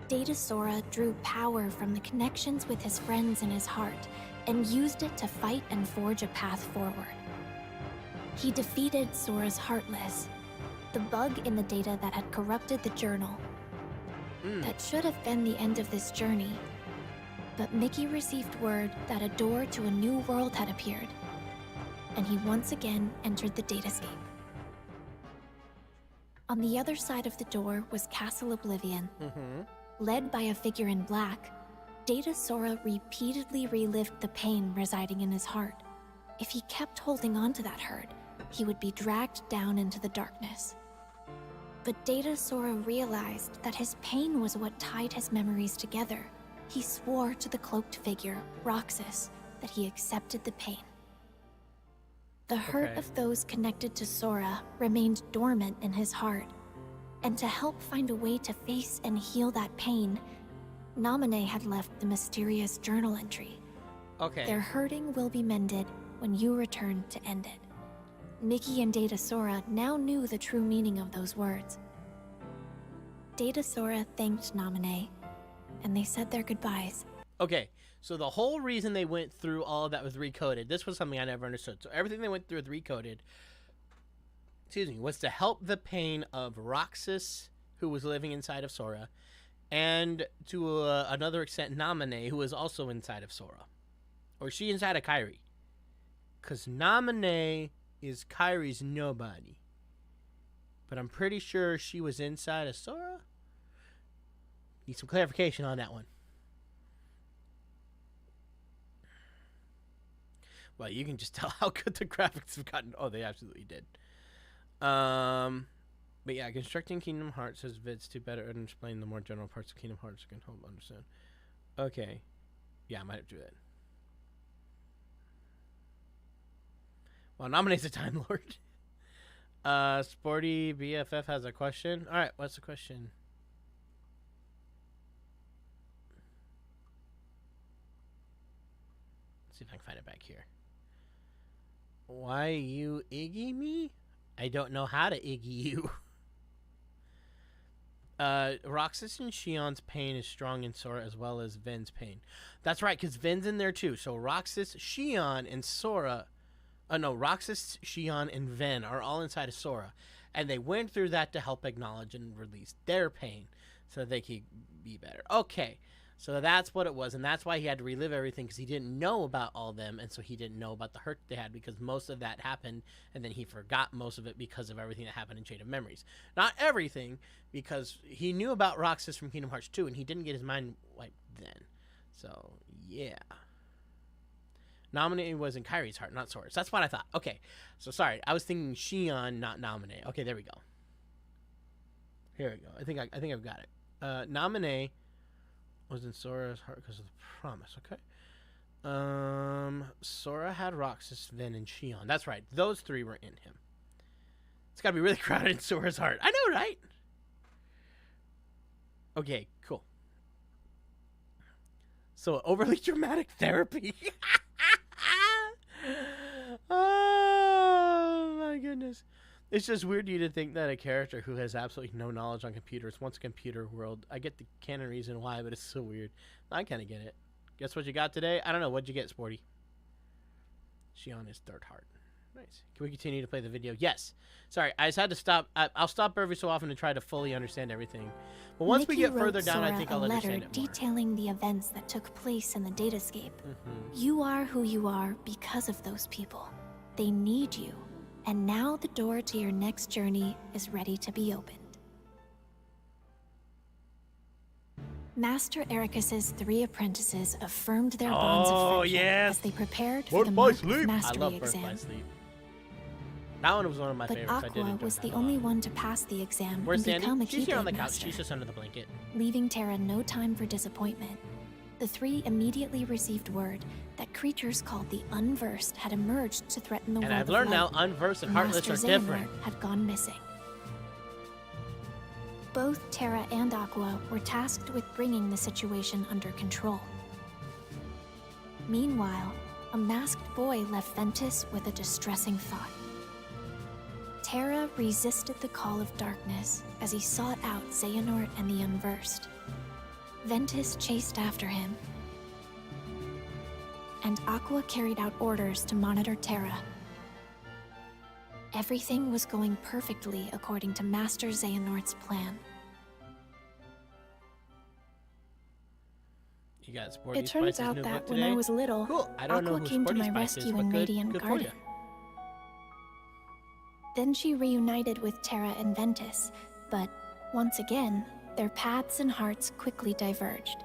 Data Sora drew power from the connections with his friends in his heart and used it to fight and forge a path forward. He defeated Sora's Heartless, the bug in the data that had corrupted the journal. That should have been the end of this journey. But Mickey received word that a door to a new world had appeared, and he once again entered the datascape. On the other side of the door was Castle Oblivion. Led by a figure in black, Data Sora repeatedly relived the pain residing in his heart. If he kept holding on to that hurt, he would be dragged down into the darkness. But Data Sora realized that his pain was what tied his memories together. He swore to the cloaked figure, Roxas, that he accepted the pain. The hurt of those connected to Sora remained dormant in his heart. And to help find a way to face and heal that pain, Naminé had left the mysterious journal entry. Their hurting will be mended when you return to end it. Mickey and Data Sora now knew the true meaning of those words. Data Sora thanked Naminé, and they said their goodbyes. Okay, so the whole reason they went through all of that with Recoded, this was something I never understood. So everything they went through with Recoded, was to help the pain of Roxas, who was living inside of Sora, and to another extent Naminé, who was also inside of Sora. Or is she inside of Kairi? Because Naminé is Kairi's nobody. But I'm pretty sure she was inside of Sora? Need some clarification on that one. Well, you can just tell how good the graphics have gotten. Oh, they absolutely did. But yeah, constructing Kingdom Hearts has vids to better explain the more general parts of Kingdom Hearts. I can help understand. Okay. Yeah, I might have to do that. Well, Naminé's a Time Lord. Sporty BFF has a question. Alright, what's the question? Let's see if I can find it back here. Why you Iggy me? I don't know how to Iggy you. Roxas and Shion's pain is strong in Sora as well as Ven's pain. That's right, because Ven's in there too. So Roxas, Shion, and Sora... Roxas, Shion, and Ven are all inside of Sora. And they went through that to help acknowledge and release their pain so that they could be better. Okay, so that's what it was. And that's why he had to relive everything, because he didn't know about all of them. And so he didn't know about the hurt they had, because most of that happened. And then he forgot most of it because of everything that happened in Chain of Memories. Not everything, because he knew about Roxas from Kingdom Hearts 2, and he didn't get his mind wiped then. So, yeah. Naminé was in Kairi's heart, not Sora's. That's what I thought. Okay, so sorry, I was thinking Shion, not Naminé. Okay, there we go. Here we go. I think I've got it. Naminé was in Sora's heart because of the promise. Okay. Sora had Roxas, Ven, and Shion. That's right. Those three were in him. It's got to be really crowded in Sora's heart. I know, right? Okay, cool. So overly dramatic therapy. Oh my goodness. It's just weird to you to think that a character who has absolutely no knowledge on computers wants a computer world. I get the canon reason why, but it's so weird. I kind of get it. Guess what you got today? I don't know. What'd you get, Sporty? Shion is third heart. Nice. Can we continue to play the video? Yes. Sorry, I just had to stop. I'll stop every so often to try to fully understand everything. But once Mickey we get further down, Sora I think I'll understand it more. Detailing the events that took place in the datascape. You are who you are because of those people. They need you. And now the door to your next journey is ready to be opened. Master Ericus's 3 apprentices affirmed their bonds of friendship as they prepared for the Mark of Mastery exam. That one was one of my favorites. But Aqua was the only one to pass the exam and become a She's here on the Keyblade couch. Master, She's just under the blanket. leaving Terra no time for disappointment. The 3 immediately received word that creatures called the Unversed had emerged to threaten the world And I've learned now, Unversed and Heartless are different. Had gone missing. Both Terra and Aqua were tasked with bringing the situation under control. Meanwhile, a masked boy left Ventus with a distressing thought. Terra resisted the call of darkness as he sought out Xehanort and the Unversed. Ventus chased after him, and Aqua carried out orders to monitor Terra. Everything was going perfectly according to Master Xehanort's plan. You got Sporty It turns Spice's out new that book when today? I was little, Cool. I don't know Aqua who came to Sporty my Spice is, rescue but in good- Radiant good for Garden. ya. Then she reunited with Terra and Ventus, but once again, their paths and hearts quickly diverged.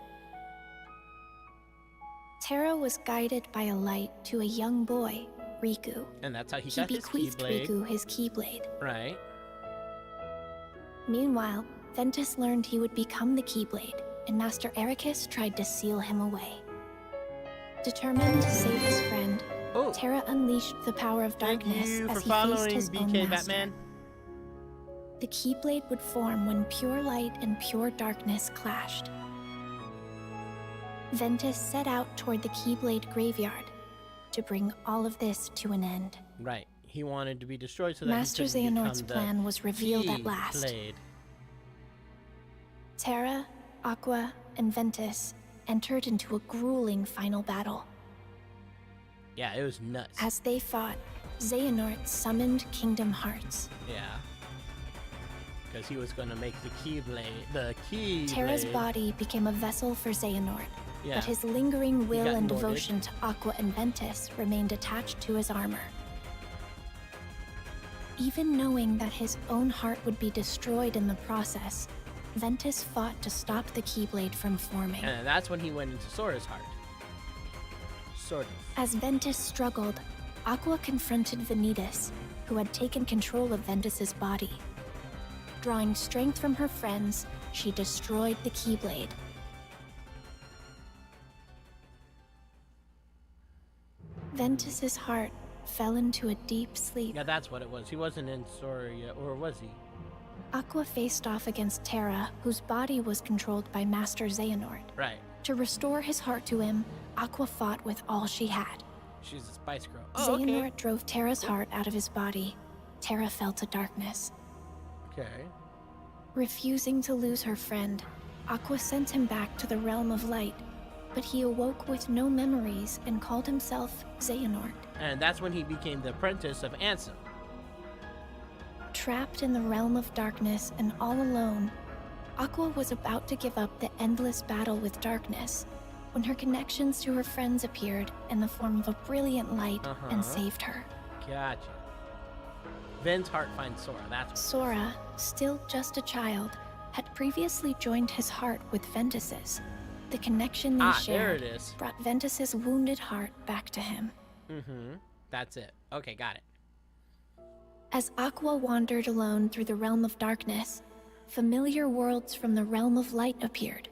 Terra was guided by a light to a young boy, Riku. And that's how he got his bequeathed Keyblade. Riku his Keyblade. Right. Meanwhile, Ventus learned he would become the Keyblade, and Master Ericus tried to seal him away. Determined to save his friend, Terra unleashed the power of darkness as he faced his own master. Batman. The Keyblade would form when pure light and pure darkness clashed. Ventus set out toward the Keyblade Graveyard to bring all of this to an end. Right. He wanted to be destroyed so that Master Xehanort's plan was revealed at last. Keyblade. Terra, Aqua, and Ventus entered into a grueling final battle. Yeah, it was nuts. As they fought, Xehanort summoned Kingdom Hearts. Yeah. Because he was going to make the Keyblade. Terra's body became a vessel for Xehanort, but his lingering will and devotion to Aqua and Ventus remained attached to his armor. Even knowing that his own heart would be destroyed in the process, Ventus fought to stop the Keyblade from forming. And that's when he went into Sora's heart. Sort of. As Ventus struggled, Aqua confronted Vanitas, who had taken control of Ventus's body. Drawing strength from her friends, she destroyed the Keyblade. Ventus's heart fell into a deep sleep. Yeah, that's what it was. He wasn't in Sora yet, or was he? Aqua faced off against Terra, whose body was controlled by Master Xehanort. Right. To restore his heart to him, Aqua fought with all she had. She's a Spice Girl. Xehanort drove Terra's heart out of his body. Terra fell to darkness. Okay. Refusing to lose her friend, Aqua sent him back to the realm of light, but he awoke with no memories and called himself Xehanort. And that's when he became the apprentice of Ansem. Trapped in the realm of darkness and all alone, Aqua was about to give up the endless battle with darkness when her connections to her friends appeared in the form of a brilliant light and saved her. Gotcha. Ven's heart finds Sora, that's what Sora, still just a child, had previously joined his heart with Ventus's. The connection they shared there it is. brought Ventus's wounded heart back to him. That's it. Okay, got it. As Aqua wandered alone through the realm of darkness, familiar worlds from the realm of light appeared.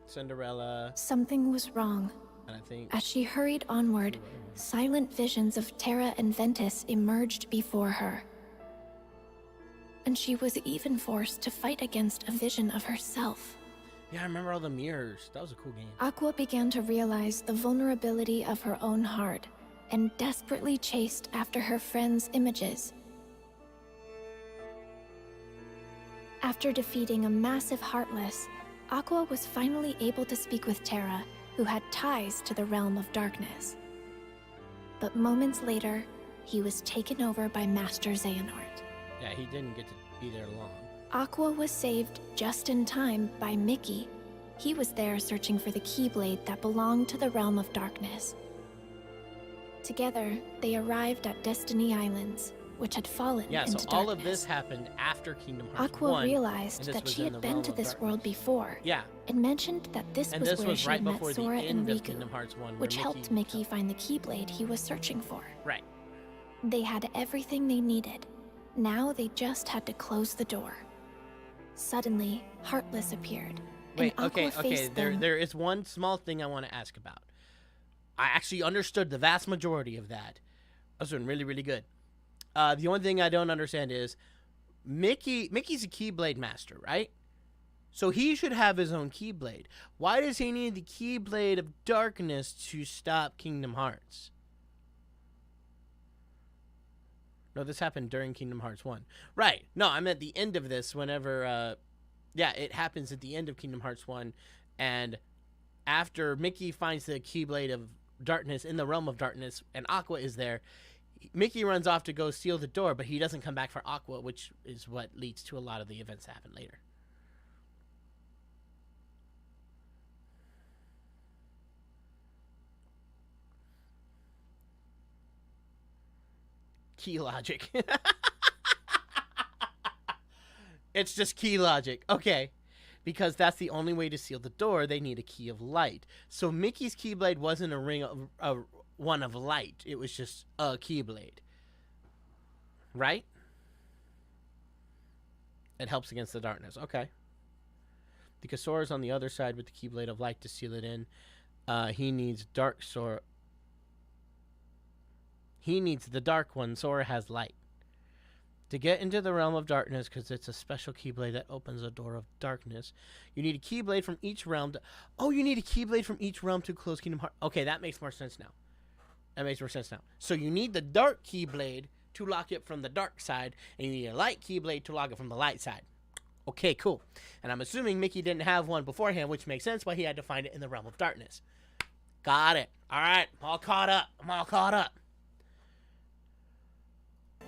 Cinderella. Something was wrong. And I think As she hurried onward, silent visions of Terra and Ventus emerged before her. And she was even forced to fight against a vision of herself. Yeah, I remember all the mirrors. That was a cool game. Aqua began to realize the vulnerability of her own heart and desperately chased after her friends' images. After defeating a massive Heartless, Aqua was finally able to speak with Terra, who had ties to the realm of darkness. But moments later, he was taken over by Master Xehanort. Yeah, he didn't get to be there long. Aqua was saved just in time by Mickey. He was there searching for the Keyblade that belonged to the realm of darkness. Together, they arrived at Destiny Islands, which had fallen into darkness. Yeah, so all of this happened after Kingdom Hearts 1. Aqua realized that she had been to this world before. Yeah. And mentioned that this was where she had met Sora and Riku, which helped Mickey find the Keyblade he was searching for. Right. They had everything they needed. Now they just had to close the door. Suddenly, Heartless appeared. Wait, and Aqua okay. faced them. There is one small thing I want to ask about. I actually understood the vast majority of that. I was doing really, really good. The only thing I don't understand is Mickey's a Keyblade master, right? So he should have his own Keyblade. Why does he need the Keyblade of Darkness to stop Kingdom Hearts? No, this happened during Kingdom Hearts 1. Right. No, I'm at the end of this whenever... yeah, it happens at the end of Kingdom Hearts 1. And after Mickey finds the Keyblade of Darkness in the Realm of Darkness and Aqua is there, Mickey runs off to go seal the door, but he doesn't come back for Aqua, which is what leads to a lot of the events that happen later. Key logic. It's just key logic. Okay. Because that's the only way to seal the door, they need a key of light. So Mickey's Keyblade wasn't a one of light. It was just a Keyblade. Right? It helps against the darkness. Okay. Because Sora's on the other side with the Keyblade of light to seal it in. He needs dark Sora. He needs the dark one. Sora has light. To get into the realm of darkness, because it's a special Keyblade that opens a door of darkness, you need a Keyblade from each realm. You need a Keyblade from each realm to close Kingdom Hearts. Okay, that makes more sense now. So you need the dark Keyblade to lock it from the dark side, and you need a light Keyblade to lock it from the light side. Okay, cool. And I'm assuming Mickey didn't have one beforehand, which makes sense why he had to find it in the realm of darkness. Got it. All right, I'm all caught up.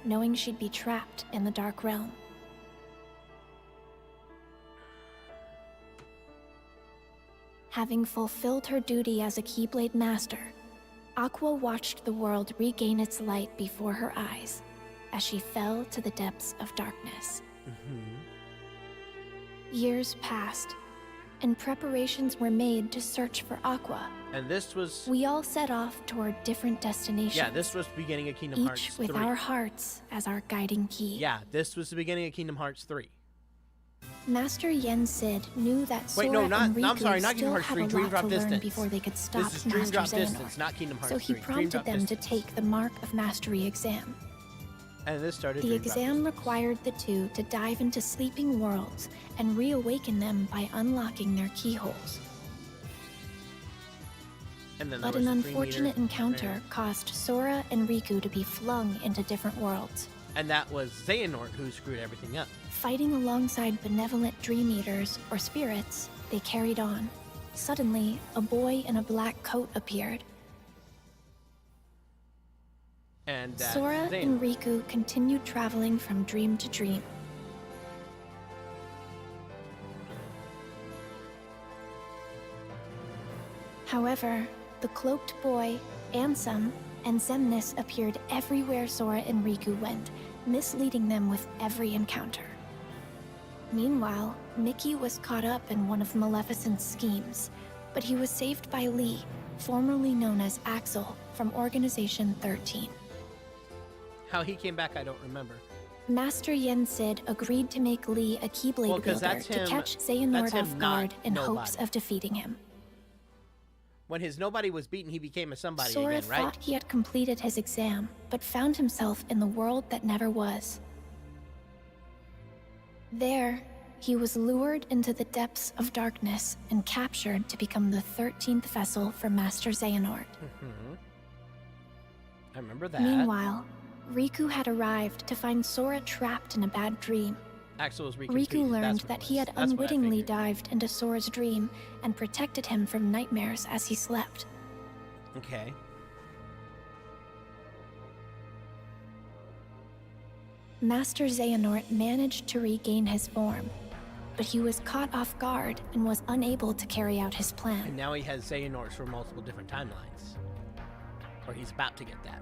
Knowing she'd be trapped in the dark realm. Having fulfilled her duty as a Keyblade master, Aqua watched the world regain its light before her eyes as she fell to the depths of darkness. Years passed, and preparations were made to search for Aqua. And this was... We all set off toward different destinations. Yeah, this was the beginning of Kingdom Hearts 3. Each with our hearts as our guiding key. Yeah, this was the beginning of Kingdom Hearts 3. Master Yen Sid knew that Sora and Riku not still Kingdom Hearts had 3, a Dream lot Drop to learn Distance. before they could stop This is Dream Master Drop Xehanort. Distance, not Kingdom Hearts 3. So he prompted them to take the Mark of Mastery exam. And this started The exam required the two to dive into sleeping worlds and reawaken them by unlocking their keyholes. But an unfortunate encounter caused Sora and Riku to be flung into different worlds. And that was Xehanort who screwed everything up. Fighting alongside benevolent Dream Eaters, or spirits, they carried on. Suddenly, a boy in a black coat appeared. And Sora and Riku continued traveling from dream to dream. However, the cloaked boy, Ansem, and Xemnas appeared everywhere Sora and Riku went, misleading them with every encounter. Meanwhile, Mickey was caught up in one of Maleficent's schemes, but he was saved by Lee, formerly known as Axel, from Organization 13. How he came back, I don't remember. Master Yen Sid agreed to make Lee a Keyblade wielder to catch Xehanort off guard in hopes of defeating him. When his nobody was beaten, he became a somebody Sora again, right? thought he had completed his exam, but found himself in the world that never was. There, he was lured into the depths of darkness and captured to become the 13th vessel for Master Xehanort. I remember that. Meanwhile, Riku had arrived to find Sora trapped in a bad dream. Axel was Riku learned that he had unwittingly dived into Sora's dream and protected him from nightmares as he slept. Okay. Master Xehanort managed to regain his form, but he was caught off guard and was unable to carry out his plan. And now he has Xehanorts for multiple different timelines. Or he's about to get that.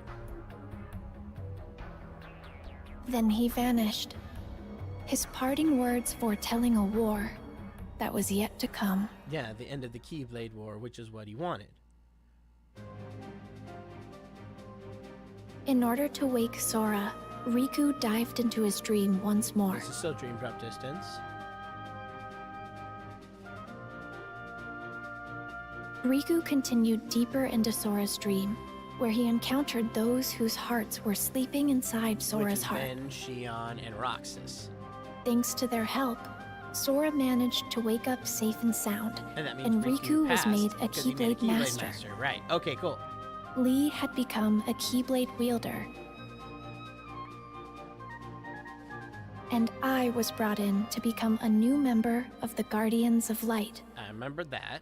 Then he vanished, his parting words foretelling a war that was yet to come. Yeah, the end of the Keyblade War, which is what he wanted. In order to wake Sora, Riku dived into his dream once more. This is still Dream Drop Distance. Riku continued deeper into Sora's dream, where he encountered those whose hearts were sleeping inside Sora's heart. Ben, Xion, and Roxas. Thanks to their help, Sora managed to wake up safe and sound, and Riku was made a Keyblade master. Right, okay, cool. Lee had become a Keyblade wielder, and I was brought in to become a new member of the Guardians of Light. I remember that.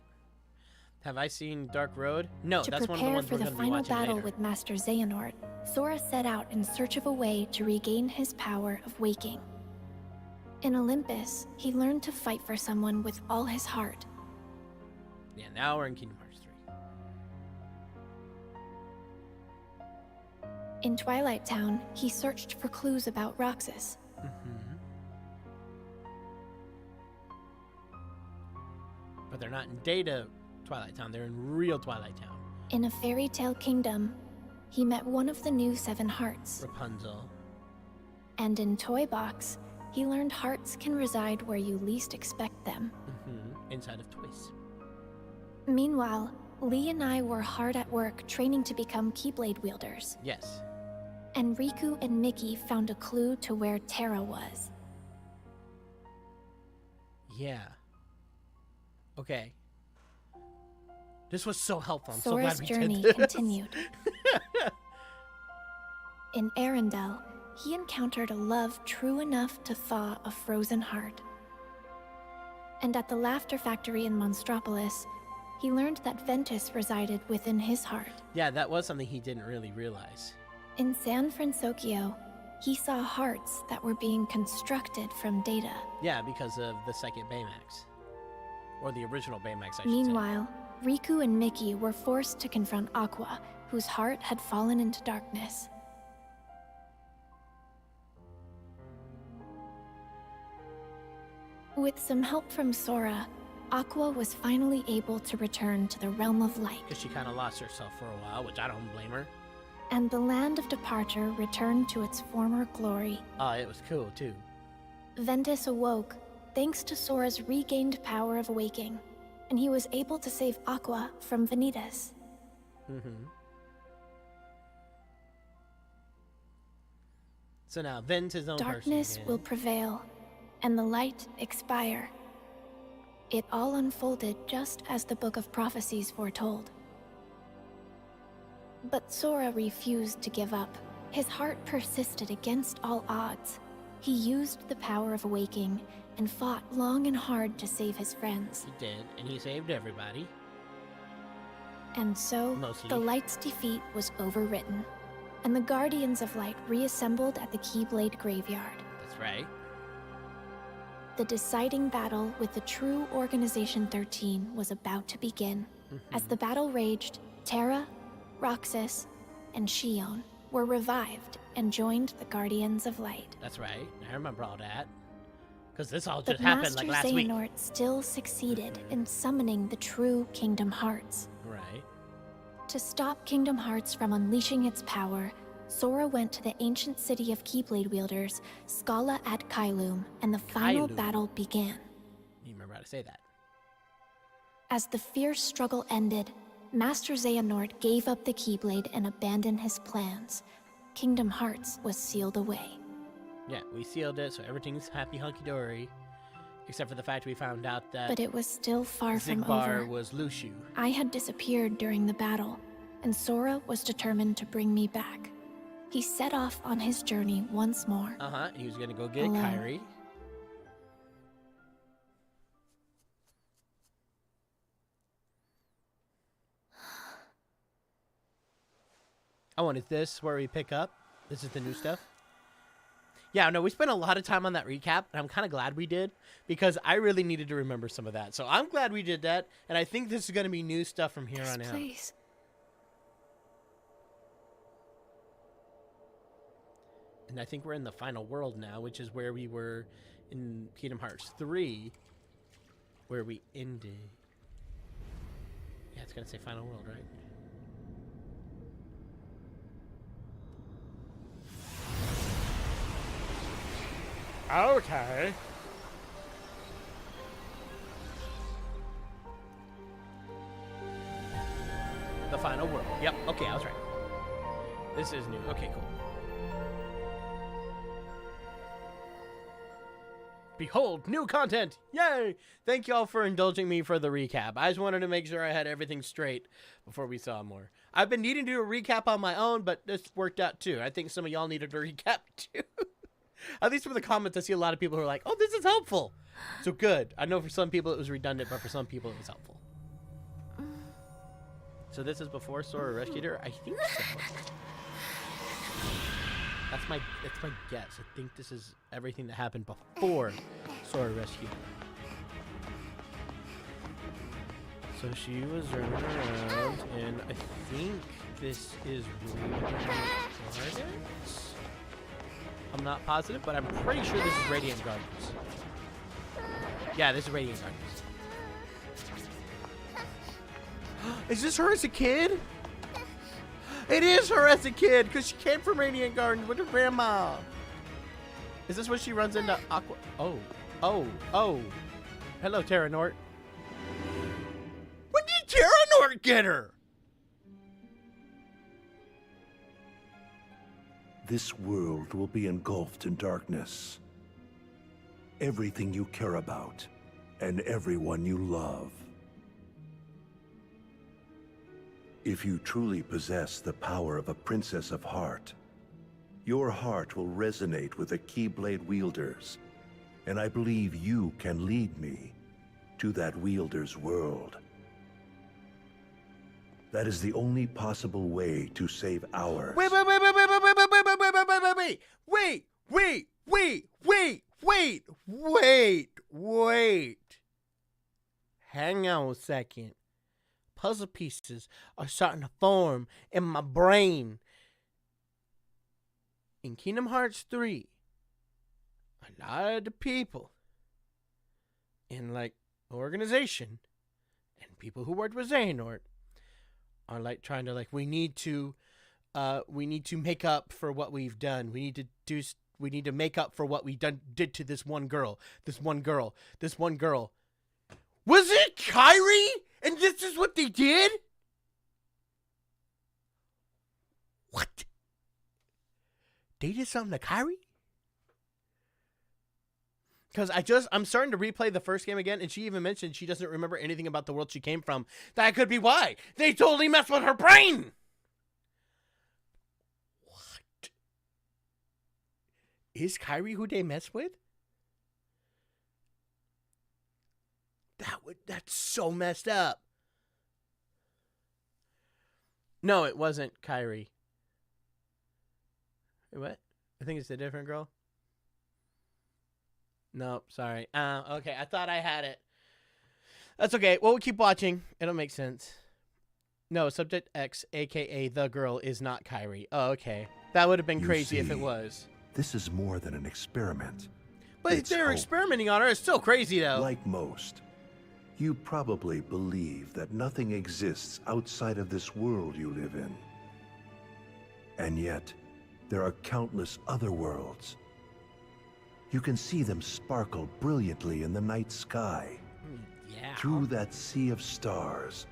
Have I seen Dark Road? No, to that's one of the ones we're going to be watching later. To prepare for the final battle with Master Xehanort, Sora set out in search of a way to regain his power of waking. In Olympus, he learned to fight for someone with all his heart. Yeah, now we're in Kingdom Hearts 3. In Twilight Town, he searched for clues about Roxas. but they're not in Data Twilight Town. They're in real Twilight Town. In a fairy tale kingdom, he met one of the new 7 hearts. Rapunzel. And in Toy Box, he learned hearts can reside where you least expect them. Inside of toys. Meanwhile, Lee and I were hard at work training to become Keyblade wielders. Yes. And Riku and Mickey found a clue to where Terra was. Yeah. Okay. This was so helpful. I'm Sora's so glad we journey did this. continued. In Arendelle, he encountered a love true enough to thaw a frozen heart. And at the Laughter Factory in Monstropolis, he learned that Ventus resided within his heart. Yeah, that was something he didn't really realize. In San Francisco, he saw hearts that were being constructed from data. Yeah, because of the second Baymax. Or the original Baymax, I should Meanwhile, Riku and Mickey were forced to confront Aqua, whose heart had fallen into darkness. With some help from Sora, Aqua was finally able to return to the realm of light. Because she kind of lost herself for a while, which I don't blame her. And the land of departure returned to its former glory. Oh, it was cool, too. Ventus awoke, thanks to Sora's regained power of waking, and he was able to save Aqua from Vanitas. So now, Ven's his own Darkness person will prevail, and the light expire. It all unfolded just as the Book of Prophecies foretold. But Sora refused to give up. His heart persisted against all odds. He used the power of awaking and fought long and hard to save his friends. He did, and he saved everybody. And so, the Light's defeat was overwritten, and the Guardians of Light reassembled at the Keyblade Graveyard. That's right. The deciding battle with the true Organization 13 was about to begin. As the battle raged, Terra, Roxas, and Xion were revived and joined the Guardians of Light. That's right. I remember all that. Because this all just happened like last week. But Master Xehanort still succeeded in summoning the true Kingdom Hearts. Right. To stop Kingdom Hearts from unleashing its power, Sora went to the ancient city of Keyblade wielders, Scala ad Caelum, and the final battle began. You remember how to say that. As the fierce struggle ended, Master Xehanort gave up the Keyblade and abandoned his plans. Kingdom Hearts was sealed away. Yeah, we sealed it, so everything's happy hunky-dory. Except for the fact we found out that... But it was still far from Xigbar over. Was Lushu. I had disappeared during the battle, and Sora was determined to bring me back. He set off on his journey once more. He was gonna go get Kairi. Oh, and is this where we pick up? This is the new stuff? Yeah, no, we spent a lot of time on that recap, and I'm kind of glad we did, because I really needed to remember some of that. So I'm glad we did that, and I think this is going to be new stuff from here on out. Please. And I think we're in the final world now, which is where we were in Kingdom Hearts 3, where we ended. Yeah, it's going to say final world, right? Okay. The final world. Yep. Okay, I was right. This is new. Okay, cool. Behold, new content! Yay! Thank y'all for indulging me for the recap. I just wanted to make sure I had everything straight before we saw more. I've been needing to do a recap on my own, but this worked out too. I think some of y'all needed a recap too. At least from the comments, I see a lot of people who are like, oh, this is helpful. So good. I know for some people it was redundant, but for some people it was helpful. So this is before Sora rescued her? I think so. That's my guess. I think this is everything that happened before Sora rescued her. So she was running around, and I think this is Radiant Gardens? I'm not positive, but I'm pretty sure this is Radiant Gardens. Yeah, this is Radiant Gardens. Is this her as a kid? It is her as a kid, because she came from Radiant Gardens with her grandma. Is this when she runs into Aqua? Oh. Hello, Terranort. When did Terranort get her? This world will be engulfed in darkness. Everything you care about, and everyone you love. If you truly possess the power of a Princess of Heart, your heart will resonate with the Keyblade wielders, and I believe you can lead me to that wielder's world. That is the only possible way to save ours. Wait. Hang on a second. Puzzle pieces are starting to form in my brain. In Kingdom Hearts 3, a lot of the people in like the organization and people who worked with Xehanort are like trying to like we need to make up for what we've done. We need to make up for what we did to this one girl. Was it Kairi? And this is what they did? What? They did something to Kairi? Because I'm starting to replay the first game again, and she even mentioned she doesn't remember anything about the world she came from. That could be why. They totally messed with her brain! What? Is Kairi who they mess with? That's so messed up. No, it wasn't Kairi. Wait, what? I think it's a different girl. Nope, sorry. Okay, I thought I had it. That's okay. Well, we'll keep watching. It'll make sense. No, Subject X, aka the girl, is not Kairi. Oh, okay. That would have been crazy if it was. This is more than an experiment. But if they're experimenting on her, it's still crazy, though. Like most, you probably believe that nothing exists outside of this world you live in. And yet, there are countless other worlds. You can see them sparkle brilliantly in the night sky. Yeah. Through that sea of stars,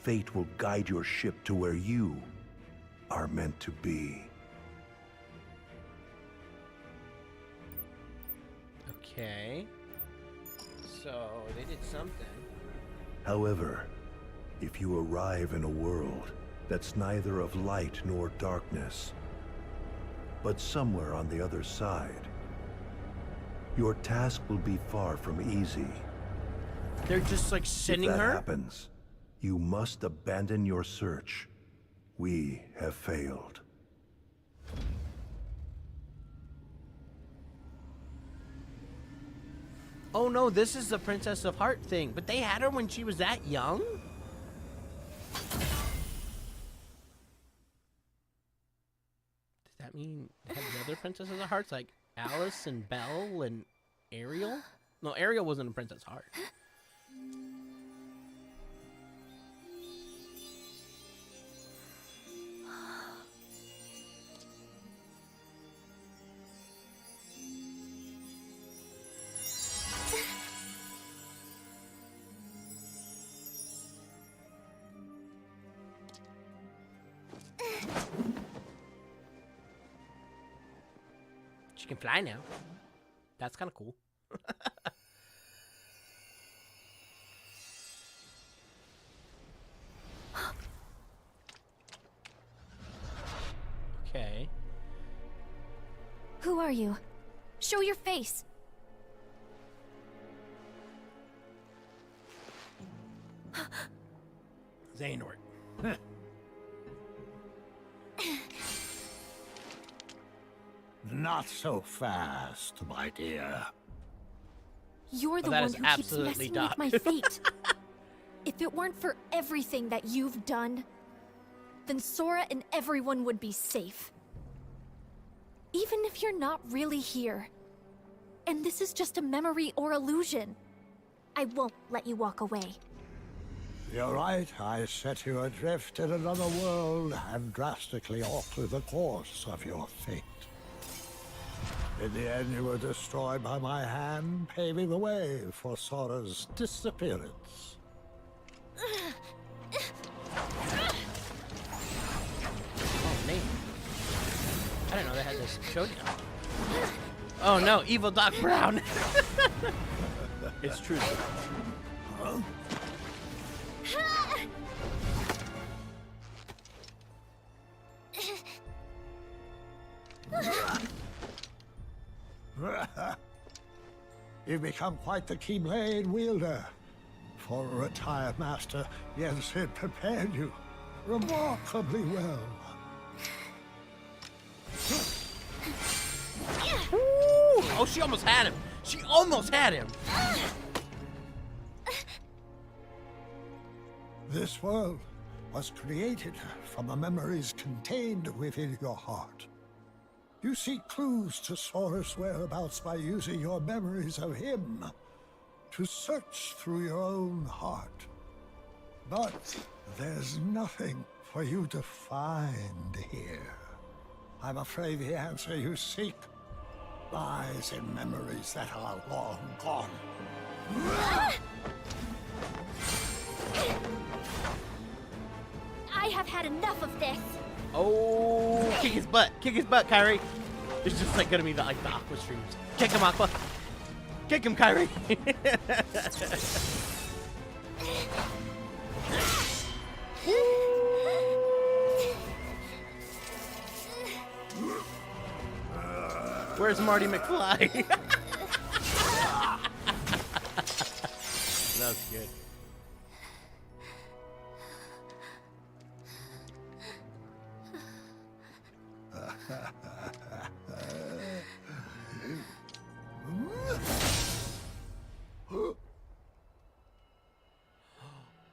fate will guide your ship to where you are meant to be. Okay. So, they did something. However, if you arrive in a world that's neither of light nor darkness, but somewhere on the other side, your task will be far from easy. They're just like sending her? If that happens, you must abandon your search. We have failed. Oh no, this is the Princess of Heart thing. But they had her when she was that young? Does that mean they had the other Princesses of Hearts like Alice and Belle and Ariel? No, Ariel wasn't a Princess Heart. She can fly now. That's kind of cool. Okay. Who are you? Show your face. Xehanort. Not so fast, my dear. You're the one who keeps messing with my fate. If it weren't for everything that you've done, then Sora and everyone would be safe. Even if you're not really here, and this is just a memory or illusion, I won't let you walk away. You're right. I set you adrift in another world and drastically alter the course of your fate. In the end, you were destroyed by my hand, paving the way for Sora's disappearance. Oh, man. I didn't know they had this showdown. Oh no, evil Doc Brown. It's true. Huh? You've become quite the Keyblade wielder. For a retired master, yes, it prepared you remarkably well. Ooh. Oh, she almost had him. She almost had him. This world was created from the memories contained within your heart. You seek clues to Sora's whereabouts by using your memories of him to search through your own heart. But there's nothing for you to find here. I'm afraid the answer you seek lies in memories that are long gone. I have had enough of this. Oh, kick his butt, Kairi. It's just like gonna be the Aqua streams. Kick him, Aqua. Kick him, Kairi. Where's Marty McFly? That was good.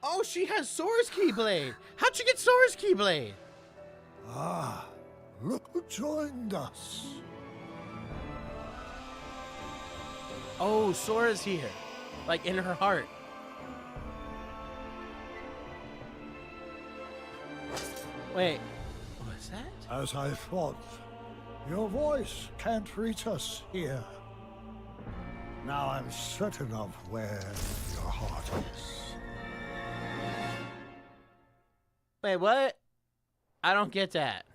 Oh, she has Sora's Keyblade. How'd she get Sora's Keyblade? Ah, look who joined us. Oh, Sora's here. Like in her heart. Wait, what's that? As I thought, your voice can't reach us here. Now I'm certain of where your heart is. Wait, what? I don't get that.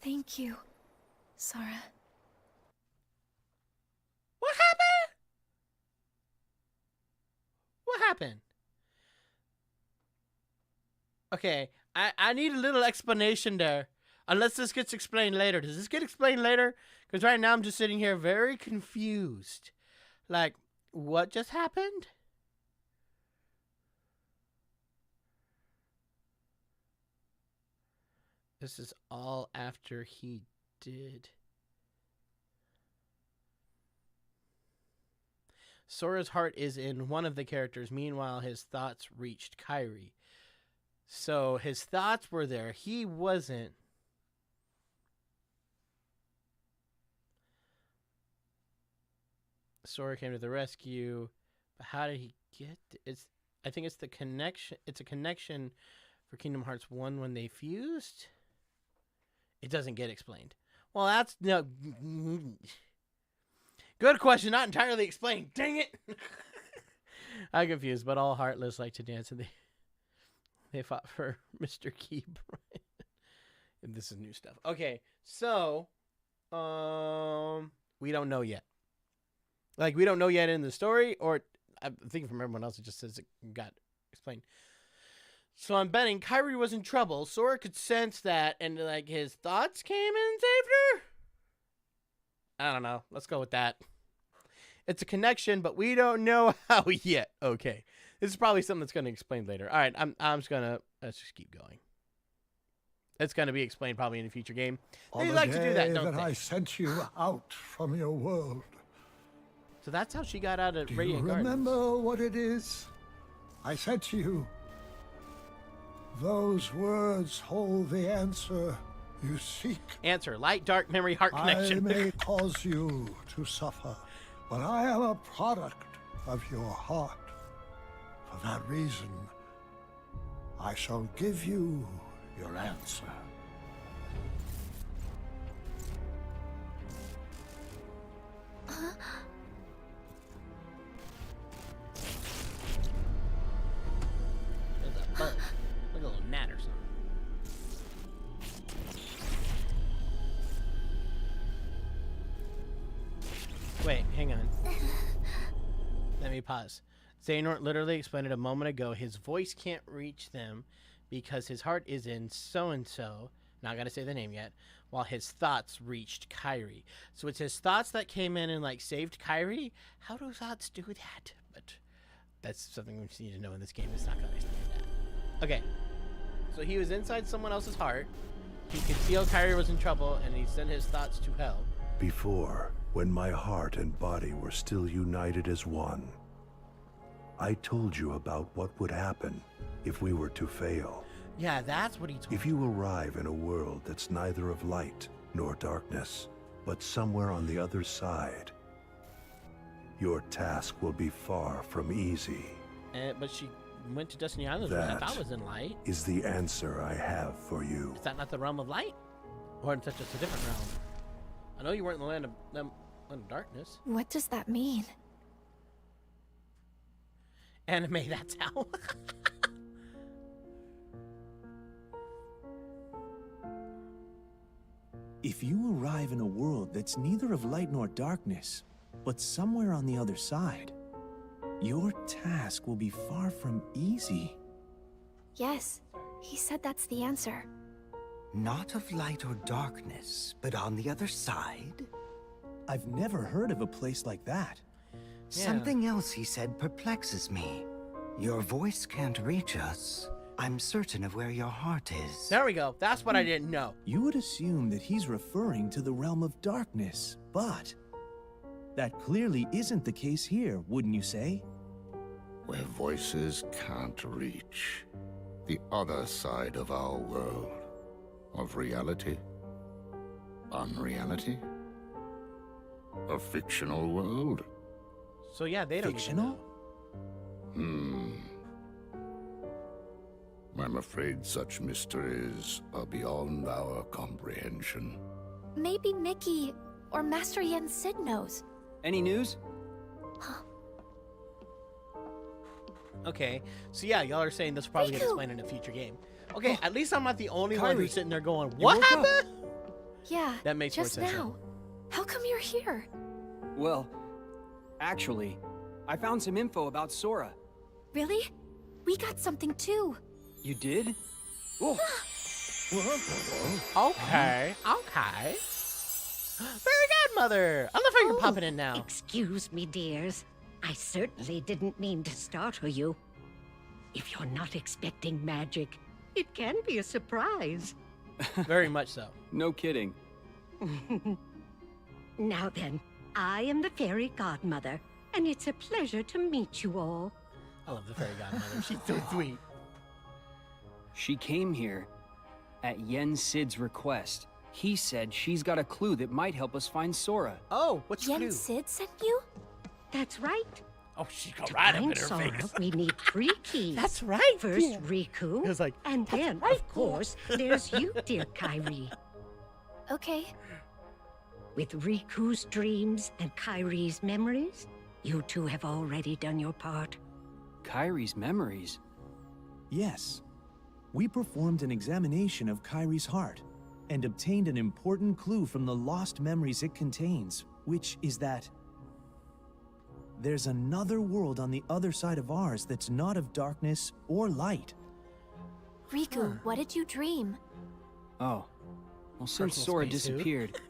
Thank you, Sora. What happened? What happened? Okay, I need a little explanation there. Unless this gets explained later. Does this get explained later? Because right now I'm just sitting here very confused. Like, what just happened? This is all after he did. Sora's heart is in one of the characters. Meanwhile, his thoughts reached Kairi. So his thoughts were there. He wasn't. Sora came to the rescue. But how did he get it's I think it's the connection. It's a connection for Kingdom Hearts 1 when they fused. It doesn't get explained. Well, that's no. Good question, not entirely explained. Dang it! I'm confused, but all heartless like to dance, and they fought for Mr. Keyblade. And this is new stuff. Okay, so we don't know yet. Like, we don't know yet in the story, or I think from everyone else, it just says it got explained. So I'm betting Kairi was in trouble. Sora could sense that, and like his thoughts came and saved her. I don't know. Let's go with that. It's a connection, but we don't know how yet. Okay, this is probably something that's going to explain later. All right, I'm just gonna let's just keep going. It's going to be explained probably in a future game. They like to do that, don't they? I sent you out from your world, So that's how she got out of Do Radiant you Gardens. remember what it is I said to you? Those words hold the answer you seek. Answer: light, dark, memory, heart connection. I may cause you to suffer, but I am a product of your heart. For that reason, I shall give you your answer. There's a bug. Like a little gnat or something. Wait, hang on. Let me pause. Xehanort literally explained it a moment ago. His voice can't reach them because his heart is in so-and-so. Not gonna say the name yet. While his thoughts reached Kairi. So it's his thoughts that came in and like saved Kairi? How do thoughts do that? But that's something we just need to know in this game. It's not gonna explain that. Okay. So he was inside someone else's heart. He could feel Kairi was in trouble and he sent his thoughts to hell. Before, when my heart and body were still united as one, I told you about what would happen if we were to fail. Yeah, that's what he told me. If you arrive in a world that's neither of light nor darkness, but somewhere on the other side, your task will be far from easy. But she went to Destiny Islands, which I thought was in light. Is the answer I have for you. Is that not the realm of light? Or is that just a different realm? I know you weren't in the land of darkness. What does that mean? Anime, that's how. If you arrive in a world that's neither of light nor darkness, but somewhere on the other side, your task will be far from easy. Yes, he said that's the answer. Not of light or darkness, but on the other side? I've never heard of a place like that. Yeah. Something else he said perplexes me. Your voice can't reach us. I'm certain of where your heart is. There we go. That's what I didn't know. You would assume that he's referring to the realm of darkness, but that clearly isn't the case here, wouldn't you say? Where voices can't reach. The other side of our world. Of reality. Unreality. A fictional world. So yeah, they don't Fictional? I'm afraid such mysteries are beyond our comprehension. Maybe Mickey or Master Yen Sid knows. Any news? Okay, so yeah, y'all are saying this will probably get Riku! explained in a future game. Okay, at least I'm not the only one Kairi, who's sitting there going, what woke up. happened? Yeah, That makes more just sense. now. How come you're here? Well, actually, I found some info about Sora. Really? We got something too. You did? Oh, Okay, okay. Very good, Mother. I love how you're popping in now. Excuse me, dears. I certainly didn't mean to startle you. If you're not expecting magic, it can be a surprise. Very much so. no kidding. Now then, I am the fairy godmother, and it's a pleasure to meet you all. I love the fairy godmother. She's so sweet. She came here at Yen Sid's request. He said she's got a clue that might help us find Sora. Oh, what's Yen new? Sid sent you? That's right. Oh, she got To right up find in her Sora, face. we need 3 keys. That's right. First, yeah. Riku, It was like, and "That's then, right, of course, there's you, dear Kairi. Okay. With Riku's dreams and Kairi's memories, you two have already done your part. Kairi's memories. Yes. We performed an examination of Kairi's heart and obtained an important clue from the lost memories it contains, which is that there's another world on the other side of ours that's not of darkness or light. Riku, what did you dream? Oh. Well, since Personal Sora space, who? disappeared,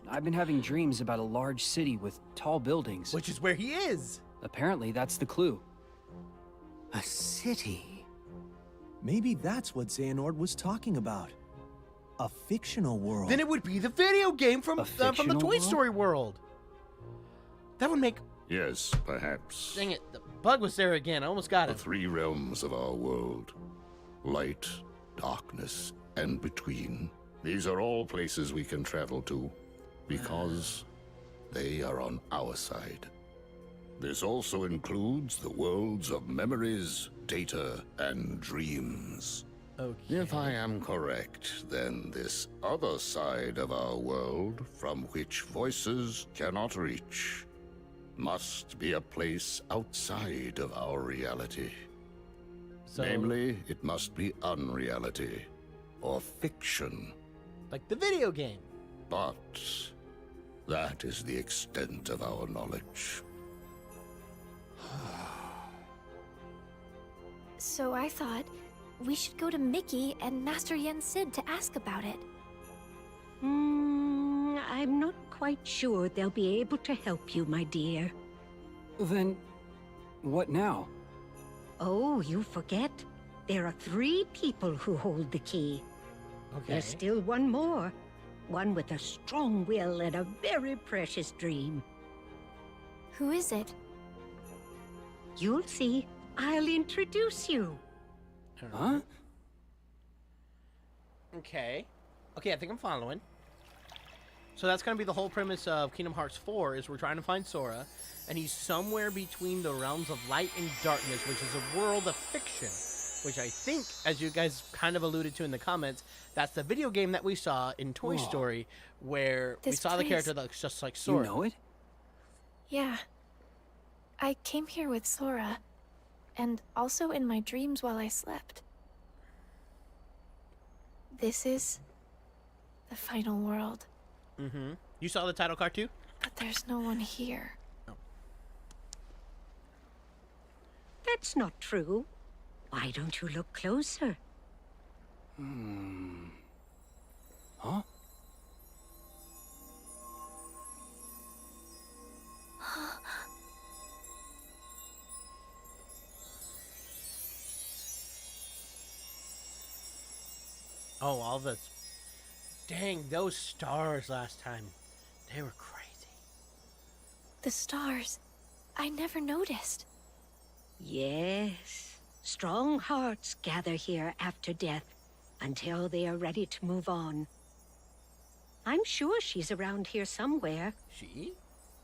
I've been having dreams about a large city with tall buildings. Which is where he is. Apparently, that's the clue. A city? Maybe that's what Xehanort was talking about. A fictional world. Then it would be the video game from A the fictional Toy world? Story world. That would make Yes, perhaps. Dang it, the bug was there again. I almost got The him. 3 realms of our world. Light, darkness, and between. These are all places we can travel to, because they are on our side. This also includes the worlds of memories, data, and dreams. Okay. If I am correct, then this other side of our world, from which voices cannot reach, must be a place outside of our reality. So, Namely, it must be unreality, or fiction. like the video game. But that is the extent of our knowledge. So I thought we should go to Mickey and Master Yen Sid to ask about it. I'm not quite sure they'll be able to help you, my dear. Then, what now? Oh, you forget. There are 3 people who hold the key. Okay. There's still one more. One with a strong will and a very precious dream. Who is it? You'll see. I'll introduce you. Huh? Okay. Okay, I think I'm following. So that's going to be the whole premise of Kingdom Hearts 4, is we're trying to find Sora, and he's somewhere between the realms of light and darkness, which is a world of fiction, which I think, as you guys kind of alluded to in the comments, that's the video game that we saw in Toy Story, where we saw the character that looks just like Sora. You know it? Yeah. I came here with Sora, and also in my dreams while I slept. This is the final world. Mm-hmm. You saw the title card too? But there's no one here. That's not true. Why don't you look closer? Huh? Oh, all the... Dang, those stars last time. They were crazy. The stars. I never noticed. Yes. Strong hearts gather here after death until they are ready to move on. I'm sure she's around here somewhere. She?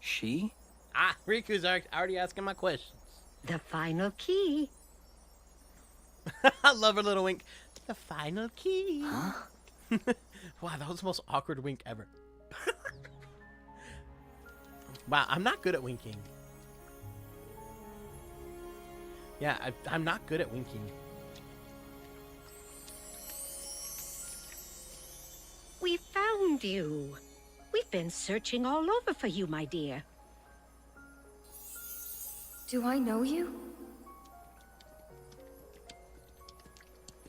She? Ah, Riku's already asking my questions. The final key. I love her little wink. The final key. Huh? Wow, that was the most awkward wink ever. Wow, I'm not good at winking. Yeah, I'm not good at winking. We found you. We've been searching all over for you, my dear. Do I know you?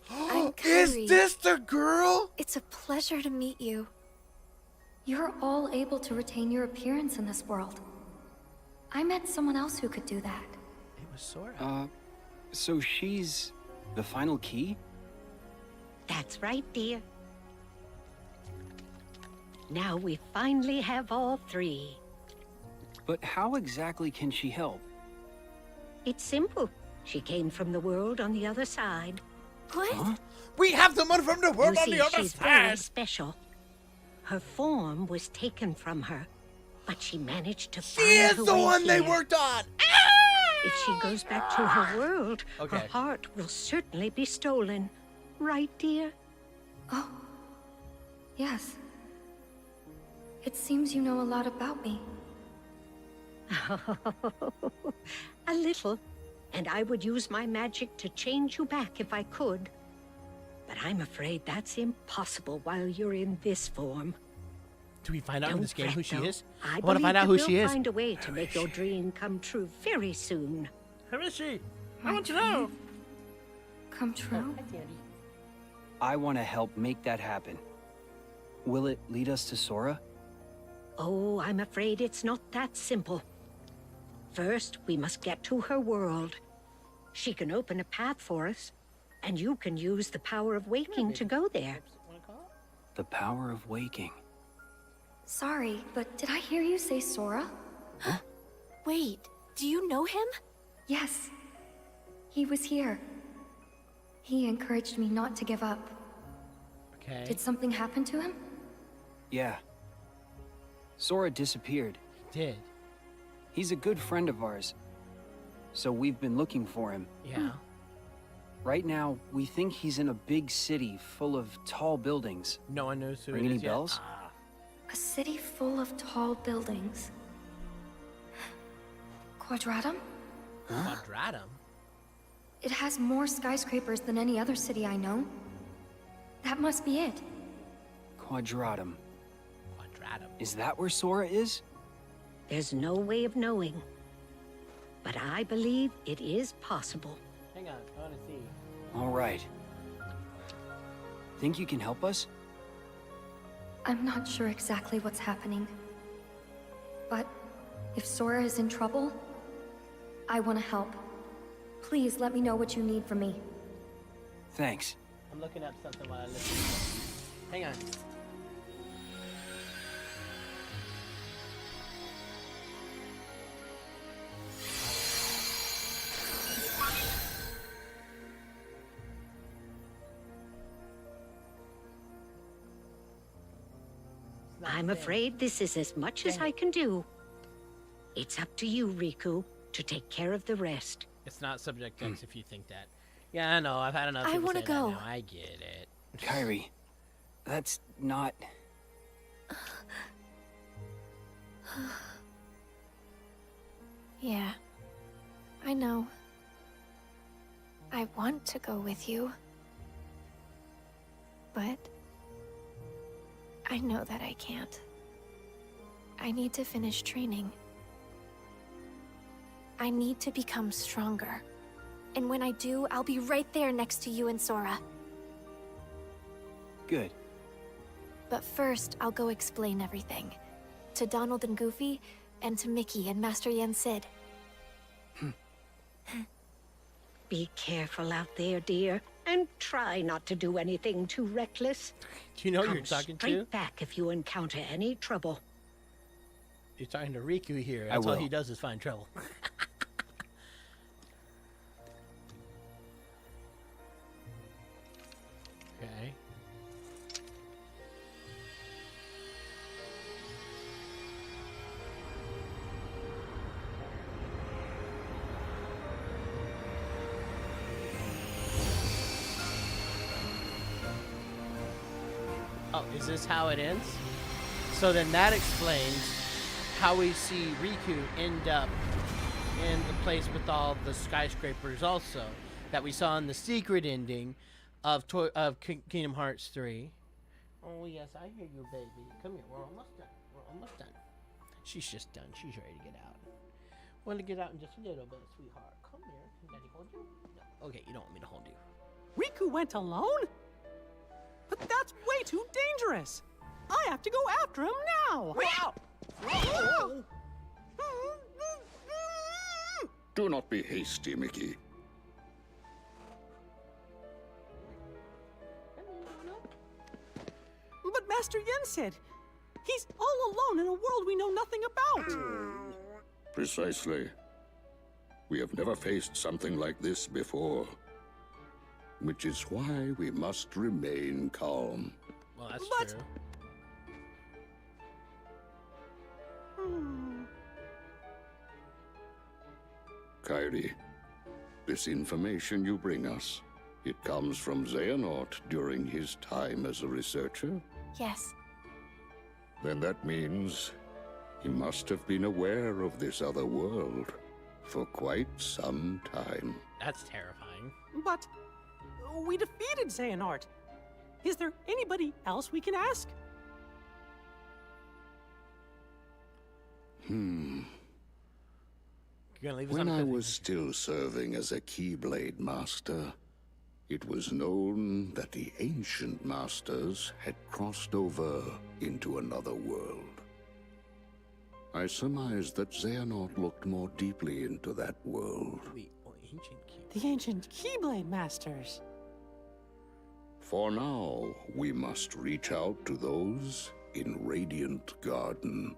I'm Kairi. Is this the girl? It's a pleasure to meet you. You're all able to retain your appearance in this world. I met someone else who could do that. It was Sora. So she's the final key? That's right, dear. Now we finally have all 3. But how exactly can she help? It's simple. She came from the world on the other side. What? Huh? We have someone from the world You on see, the other she's very side. special. Her form was taken from her, but she managed to She find is her the way one they here. worked on. If she goes back to her world, Okay. her heart will certainly be stolen. Right, dear? Oh. Yes. It seems you know a lot about me. A little. And I would use my magic to change you back if I could. But I'm afraid that's impossible while you're in this form. Do we find out in this game who she is? I want to find out who she is. Find a way to make your dream come true very soon. Who is she? I want to know. Come true? I want to help make that happen. Will it lead us to Sora? Oh, I'm afraid it's not that simple. First, we must get to her world. She can open a path for us, and you can use the power of waking to go there. The power of waking. Sorry, but did I hear you say Sora? Huh? Wait, do you know him? Yes. He was here. He encouraged me not to give up. Okay. Did something happen to him? Yeah. Sora disappeared. He did. He's a good friend of ours. So we've been looking for him. Yeah. Right now, we think he's in a big city full of tall buildings. No one knows who Ring it any is yet. bells? A city full of tall buildings. Quadraturm? Quadraturm? It has more skyscrapers than any other city I know. That must be it. Quadraturm. Quadraturm. Is that where Sora is? There's no way of knowing. But I believe it is possible. Hang on, I want to see. All right. Think you can help us? I'm not sure exactly what's happening. But if Sora is in trouble, I want to help. Please let me know what you need from me. Thanks. I'm looking up something while I listen. Hang on. I'm afraid this is as much as I can do. It's up to you, Riku, to take care of the rest. It's not subject text if you think that. Yeah, I know. I've had enough. I want to go. Now. I get it. Kairi, that's not... Yeah, I know. I want to go with you. But I know that I can't. I need to finish training. I need to become stronger. And when I do, I'll be right there next to you and Sora. Good. But first, I'll go explain everything. To Donald and Goofy, and to Mickey and Master Yen Sid. Be careful out there, dear, and try not to do anything too reckless. Do you know who Come you're talking straight to? back if you encounter any trouble. You're talking to Riku here. That's all he does is find trouble. Okay. Oh, is this how it ends? So then that explains how we see Riku end up in the place with all the skyscrapers also, that we saw in the secret ending of Kingdom Hearts 3. Oh yes, I hear you, baby. Come here, we're almost done. We're almost done. She's just done. She's ready to get out. Want to get out in just a little bit, sweetheart. Come here. Can Daddy hold you? No. Okay, you don't want me to hold you. Riku went alone? But that's way too dangerous. I have to go after him now. Do not be hasty, Mickey. But Master Yen said he's all alone in a world we know nothing about. Precisely. We have never faced something like this before. Which is why we must remain calm. Well, that's true. Kairi, this information you bring us, it comes from Xehanort during his time as a researcher? Yes. Then that means he must have been aware of this other world for quite some time. That's terrifying. But we defeated Xehanort. Is there anybody else we can ask? When I was still serving as a Keyblade Master, it was known that the ancient masters had crossed over into another world. I surmised that Xehanort looked more deeply into that world. The ancient Keyblade Masters. For now, we must reach out to those in Radiant Garden,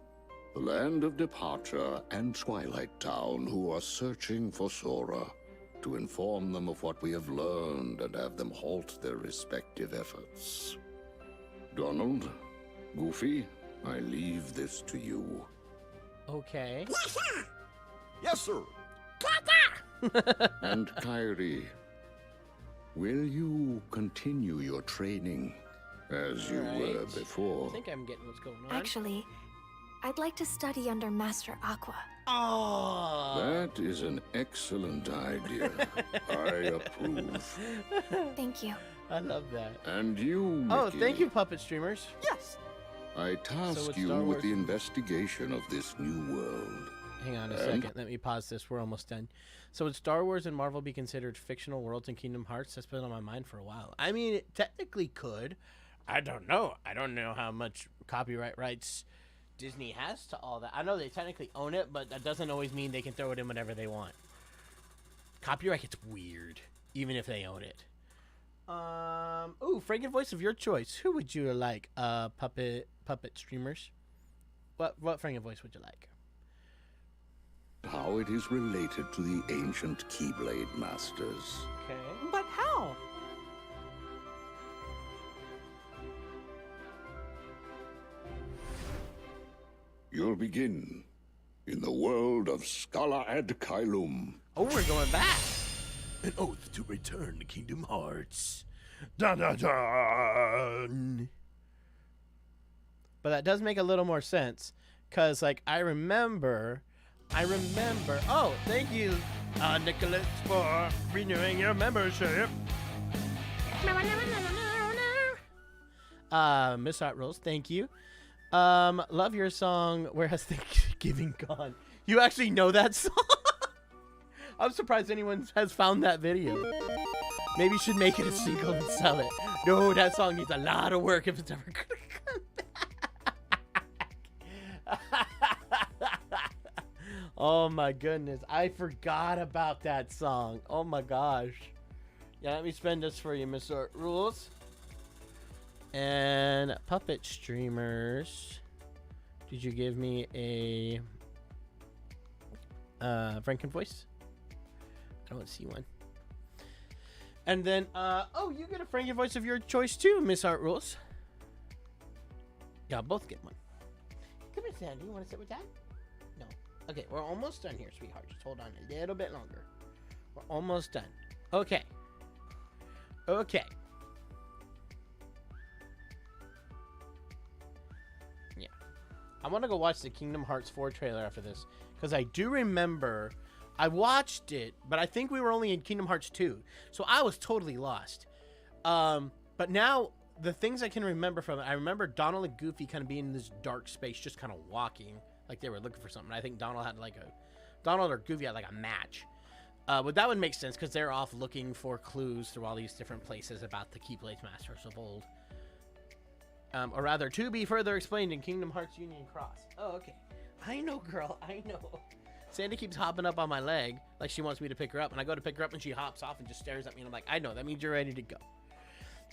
The land of departure and Twilight Town, who are searching for Sora, to inform them of what we have learned and have them halt their respective efforts. Donald, Goofy, I leave this to you. Okay. Yes, sir! Yes, sir! And Kairi, will you continue your training as you were before? I think I'm getting what's going on. Actually, I'd like to study under Master Aqua. Oh, That is an excellent idea. I approve. Thank you. I love that. And you, Mickey, Oh, thank you, puppet streamers. Yes. I task it's you Star with Wars. the investigation of this new world. Hang on a second. Let me pause this. We're almost done. So would Star Wars and Marvel be considered fictional worlds in Kingdom Hearts? That's been on my mind for a while. I mean, it technically could. I don't know. I don't know how much copyright rights Disney has to all that. I know they technically own it, but that doesn't always mean they can throw it in whenever they want. Copyright gets weird, even if they own it. Ooh, Frankenvoice of your choice. Who would you like? Puppet streamers. What Frankenvoice would you like? How it is related to the ancient Keyblade Masters. Okay. But how? You'll begin in the world of Scala ad Kailum. Oh, we're going back. An oath to return to Kingdom Hearts. Dun dun dun! But that does make a little more sense, cause like I remember. Oh, thank you, Nicholas, for renewing your membership. Miss Art Rules, thank you. Love your song. Where has Thanksgiving gone? You actually know that song? I'm surprised anyone has found that video. Maybe you should make it a single and sell it. No, that song needs a lot of work if it's ever gonna come back. Oh my goodness, I forgot about that song. Oh my gosh. Yeah, let me spend this for you, Miss Art Rules. And puppet streamers. Did you give me a Frankenvoice? I don't see one. And then, oh, you get a Frankenvoice of your choice too, Miss Art Rules. Y'all both get one. Come here, Sandy. You want to sit with Dad? No. Okay, we're almost done here, sweetheart. Just hold on a little bit longer. We're almost done. Okay. Okay. Yeah. I want to go watch the Kingdom Hearts 4 trailer after this, because I do remember I watched it, but I think we were only in Kingdom Hearts 2, so I was totally lost. But now, the things I can remember from it, I remember Donald and Goofy kind of being in this dark space, just kind of walking, like they were looking for something. I think Donald or Goofy had like a match. But that would make sense, because they're off looking for clues through all these different places about the Keyblade Masters of old. Or rather, to be further explained in Kingdom Hearts Union Cross. Oh, okay. I know, girl. I know. Sandy keeps hopping up on my leg like she wants me to pick her up, and I go to pick her up and she hops off and just stares at me, and I'm like, I know, that means you're ready to go.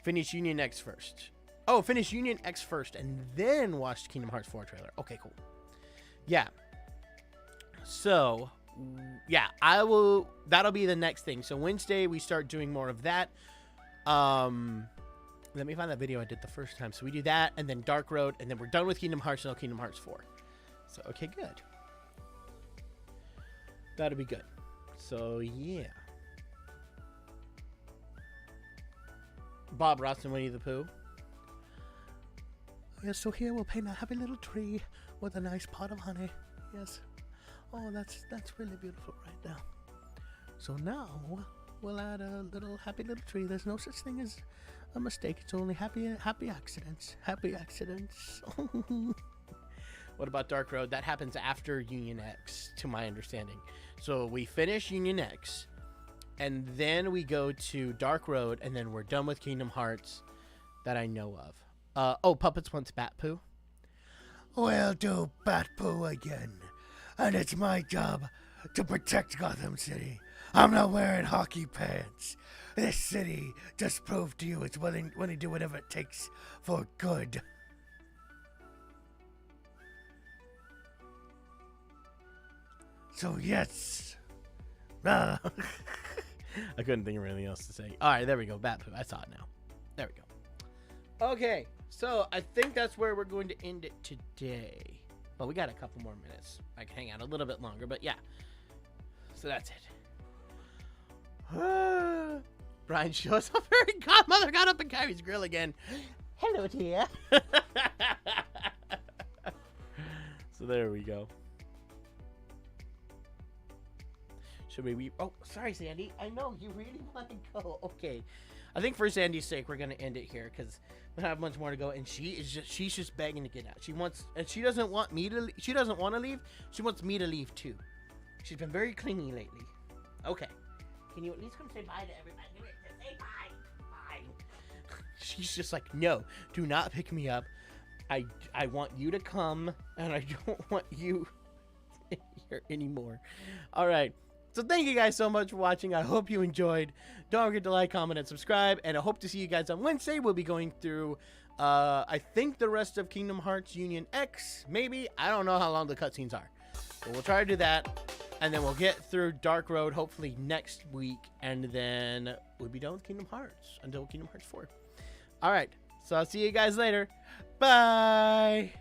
Finish Union X first. Oh, finish Union X first and then watch the Kingdom Hearts 4 trailer. Okay, cool. Yeah. So, yeah, that'll be the next thing. So Wednesday we start doing more of that. Let me find that video I did the first time. So we do that, and then Dark Road, and then we're done with Kingdom Hearts until Kingdom Hearts 4. So, okay, good. That'll be good. So, yeah. Bob Ross and Winnie the Pooh. Yes, so here we'll paint a happy little tree with a nice pot of honey. Yes. Oh, that's really beautiful right now. So now we'll add a little happy little tree. There's no such thing as a mistake. It's only happy accidents. Happy accidents. What about Dark Road? That happens after Union X, to my understanding. So we finish Union X, and then we go to Dark Road, and then we're done with Kingdom Hearts that I know of. Oh, Puppets wants Bat Poo. We'll do Bat Poo again. And it's my job to protect Gotham City. I'm not wearing hockey pants. This city just proved to you it's willing to do whatever it takes for good. So yes. I couldn't think of anything else to say. All right, there we go. Bat poo. I saw it now. There we go. Okay, so I think that's where we're going to end it today. But we got a couple more minutes. I can hang out a little bit longer, but yeah. So that's it. Brian shows up. Very Godmother got up in Kairi's grill again. Hello, dear. So there we go. Should we? Oh, sorry, Sandy. I know you really want to go. Okay, I think for Sandy's sake, we're gonna end it here because we don't have much more to go. And she's just begging to get out. She doesn't want me to. She doesn't want to leave. She wants me to leave too. She's been very clingy lately. Okay, can you at least come say bye to everybody? Say bye. Bye. She's just like, no, do not pick me up. I want you to come, and I don't want you here anymore. All right. So thank you guys so much for watching. I hope you enjoyed. Don't forget to like, comment, and subscribe. And I hope to see you guys on Wednesday. We'll be going through, I think, the rest of Kingdom Hearts Union X. Maybe. I don't know how long the cutscenes are. But we'll try to do that. And then we'll get through Dark Road hopefully next week. And then we'll be done with Kingdom Hearts until Kingdom Hearts 4. All right. So I'll see you guys later. Bye.